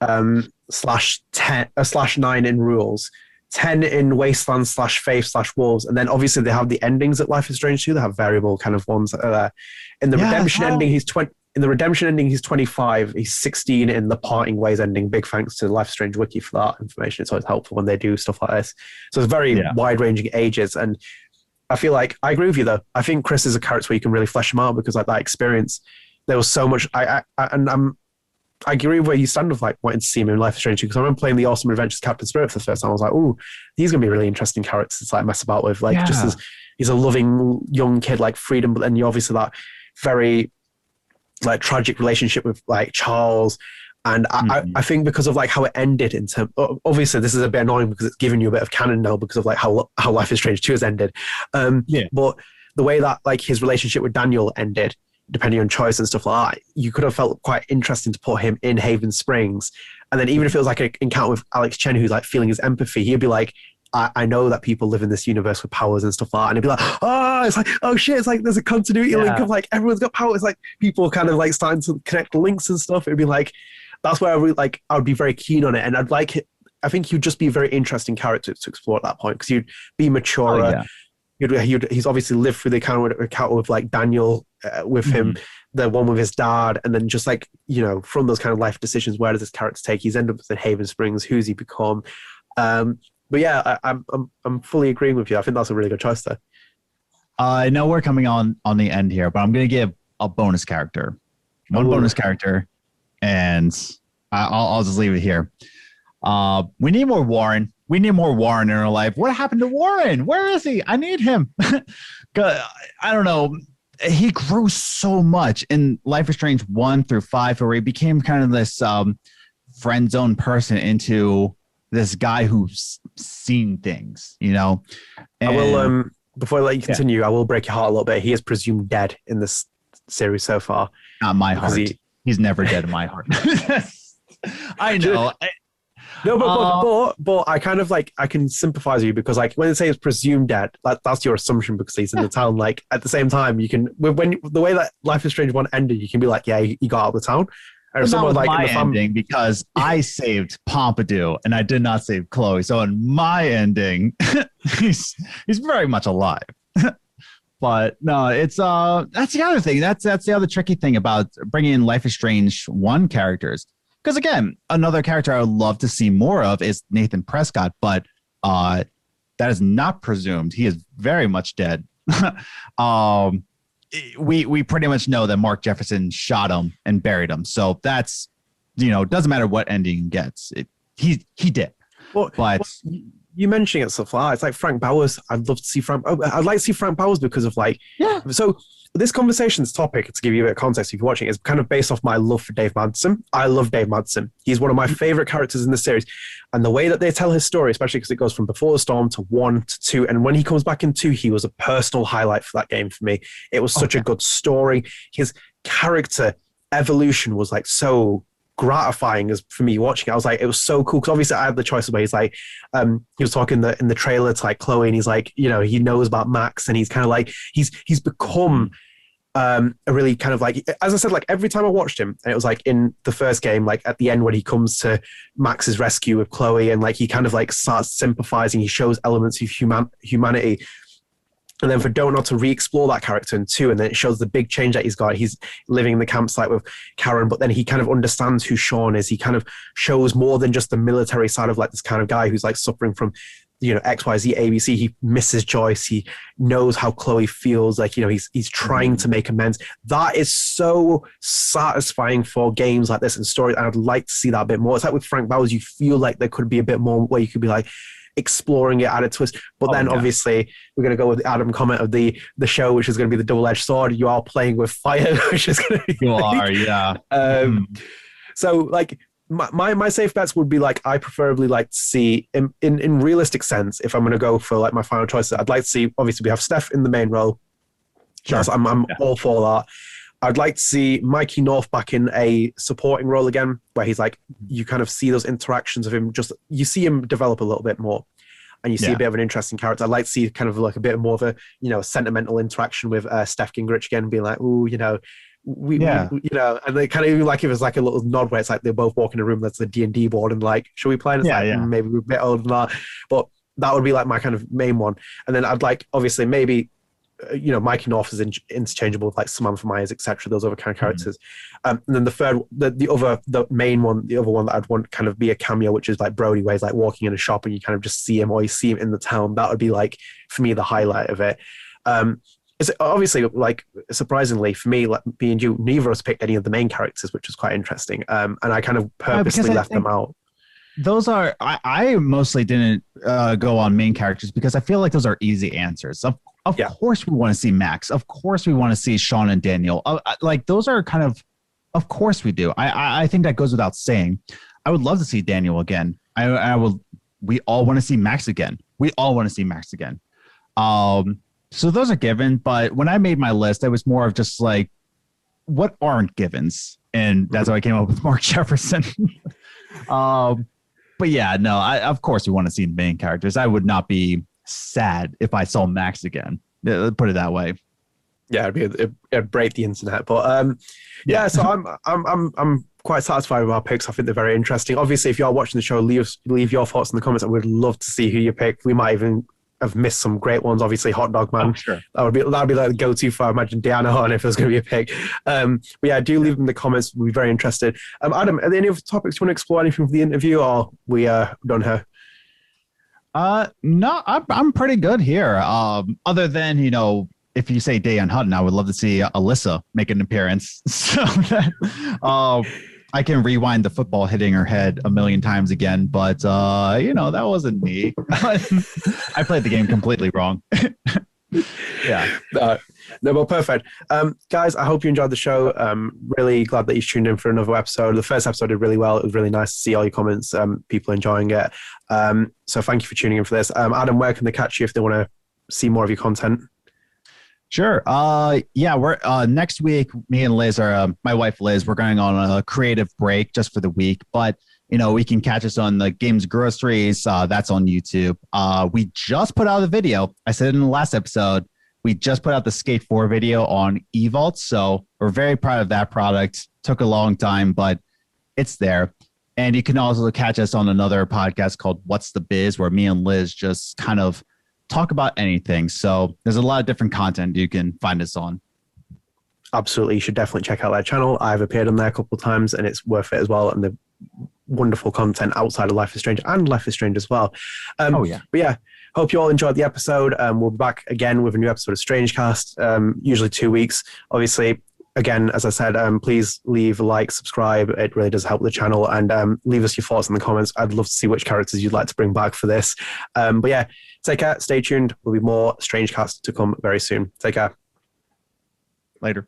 /9 in Rules, 10 in Wasteland /Faith/Wolves, and then obviously they have the endings at Life is Strange 2. They have variable kind of ones that are there. In the Redemption ending, he's 20. In the Redemption ending, he's 25. He's 16 in the Parting Ways ending. Big thanks to the Life is Strange Wiki for that information. It's always helpful when they do stuff like this. So it's very wide-ranging ages. And I feel like, I agree with you though. I think Chris is a character where you can really flesh him out because like that experience, there was so much, I agree with where you stand with like wanting to see him in Life is Strange 2 because I remember playing the Awesome Adventures of Captain Spirit for the first time. I was like, oh, he's going to be a really interesting character to like mess about with. Like just as he's a loving young kid, like freedom, but then you obviously that very like tragic relationship with like Charles. And I think because of like how it ended in terms, obviously this is a bit annoying because it's giving you a bit of canon now because of like how Life is Strange 2 has ended. But the way that like his relationship with Daniel ended, depending on choice and stuff like that, you could have felt quite interesting to put him in Haven Springs. And then even if it was like an encounter with Alex Chen, who's like feeling his empathy, he'd be like, I know that people live in this universe with powers and stuff like that. And it'd be like, it's like, oh shit, it's like there's a continuity link of like everyone's got powers. Like people kind of like starting to connect the links and stuff. It'd be like, that's where I would be very keen on it. And I'd like it. I think he'd just be a very interesting character to explore at that point because you'd be mature. He's obviously lived through the encounter with like Daniel, with him, the one with his dad, and then just like, from those kind of life decisions, where does this character take? He's ended up in Haven Springs. Who's he become? But yeah, I'm fully agreeing with you. I think that's a really good choice there. I know we're coming on the end here, but I'm going to give a bonus character. One bonus character, and I'll just leave it here. We need more Warren. We need more Warren in our life. What happened to Warren? Where is he? I need him. I don't know. He grew so much in Life is Strange 1 through 5, where he became kind of this friend zone person into this guy who's seen things, And I will, before I let you continue, I will break your heart a little bit. He is presumed dead in this series so far. Not my heart. He's never dead in my heart. I know. No, but I kind of like, I can sympathize with you because like when they say it's presumed dead, that's your assumption because he's in the town. Like at the same time, you can, when the way that Life is Strange 1 ended, you can be like, yeah, he got out of the town. Or someone like my ending because I saved Pompidou and I did not save Chloe. So in my ending, he's very much alive. But no, it's that's the other thing. That's the other tricky thing about bringing in Life is Strange 1 characters. Because again, another character I would love to see more of is Nathan Prescott, but that is not presumed. He is very much dead. We pretty much know that Mark Jefferson shot him and buried him. So that's, doesn't matter what ending he gets. He did. But you mentioning it so far, it's like Frank Bowers. I'd love to see Frank. I'd like to see Frank Bowers because of So this conversation's topic, to give you a bit of context if you're watching, is kind of based off my love for Dave Madsen. I love Dave Madsen. He's one of my favorite characters in the series. And the way that they tell his story, especially because it goes from Before the Storm to 1 to 2. And when he comes back in 2, he was a personal highlight for that game for me. It was such a good story. His character evolution was like so gratifying as for me watching it. I was like, it was so cool because obviously I had the choice of where he's like, he was talking in the trailer to like Chloe, and he's like, he knows about Max, and he's kind of like he's become a really kind of like, as I said, like every time I watched him, and it was like in the first game, like at the end when he comes to Max's rescue with Chloe, and like he kind of like starts sympathizing, he shows elements of humanity. And then for Donut to re-explore that character in 2, and then it shows the big change that he's got. He's living in the campsite with Karen, but then he kind of understands who Sean is. He kind of shows more than just the military side of like this kind of guy who's like suffering from, XYZ, ABC. He misses Joyce. He knows how Chloe feels. Like, he's trying to make amends. That is so satisfying for games like this and stories. And I'd like to see that a bit more. It's like with Frank Bowers, you feel like there could be a bit more where you could be like, exploring it, add a twist, but then obviously we're going to go with the Adam comment of the show, which is going to be the double-edged sword. You are playing with fire, which is going to be so like my safe bets would be like, I preferably like to see in realistic sense, if I'm going to go for like my final choice, I'd like to see, obviously we have Steph in the main role. Sure. I'm all for that. I'd like to see Mikey North back in a supporting role again, where he's like, you kind of see those interactions of him, you see him develop a little bit more, and you see a bit of an interesting character. I'd like to see kind of like a bit more of a, sentimental interaction with Steph Gingrich again, being like, ooh, we and they kind of even like, it was like a little nod where it's like they're both walking in a room that's a D&D board and like, should we play? And it's maybe we're a bit older than that, but that would be like my kind of main one. And then I'd like, obviously, maybe Mikey North is interchangeable with like Samantha Myers, etc. Those other kind of characters. And then the third, the other one that I'd want kind of be a cameo, which is like Brody, where he's like walking in a shop and you kind of just see him, or you see him in the town. That would be like, for me, the highlight of it. It's obviously, like, surprisingly for me, like me and you, neither of us picked any of the main characters, which was quite interesting. And I kind of purposely left them out. Those are, I mostly didn't go on main characters because I feel like those are easy answers. Of course we want to see Max. Of course we want to see Sean and Daniel. Like those are kind of course we do. I think that goes without saying. I would love to see Daniel again. We all want to see Max again. So those are given, but when I made my list, it was more of just like, what aren't givens? And that's how I came up with Mark Jefferson. But yeah, no, of course we want to see the main characters. I would not be sad if I saw Max again. Put it that way. Yeah, it'd break the internet. But so I'm quite satisfied with our picks. I think they're very interesting. Obviously, if you are watching the show, leave your thoughts in the comments. I would love to see who you pick. We might even have missed some great ones. Obviously, Hot Dog Man. Oh, sure. That'd be like the go-to for, I imagine, Deanna Hahn if there's going to be a pick. But yeah, do leave them in the comments. We'll be very interested. Adam, are there any other topics you want to explore anything from the interview, or we done here? No, I'm pretty good here. Other than, if you say Dayan Hutton, I would love to see Alyssa make an appearance. So that I can rewind the football hitting her head a million times again, but that wasn't me. I played the game completely wrong. Yeah. No, but perfect. Guys, I hope you enjoyed the show. Really glad that you tuned in for another episode. The first episode did really well. It was really nice to see all your comments, people enjoying it. So thank you for tuning in for this. Adam, where can they catch you if they want to see more of your content? Sure. Yeah, we're next week, me and Liz are my wife Liz, we're going on a creative break just for the week, but we can catch us on the Games Groceries. That's on YouTube. We just put out a video. I said it in the last episode. We just put out the Skate 4 video on Evalt, so we're very proud of that product. Took a long time, but it's there. And you can also catch us on another podcast called What's the Biz, where me and Liz just kind of talk about anything. So there's a lot of different content you can find us on. Absolutely. You should definitely check out their channel. I've appeared on there a couple of times and it's worth it as well. And the wonderful content outside of Life is Strange and Life is Strange as well. But yeah, hope you all enjoyed the episode. We'll be back again with a new episode of StrangeCast, usually 2 weeks. Obviously, again, as I said, please leave a like, subscribe. It really does help the channel. And leave us your thoughts in the comments. I'd love to see which characters you'd like to bring back for this. But yeah, take care. Stay tuned. There'll be more StrangeCast to come very soon. Take care. Later.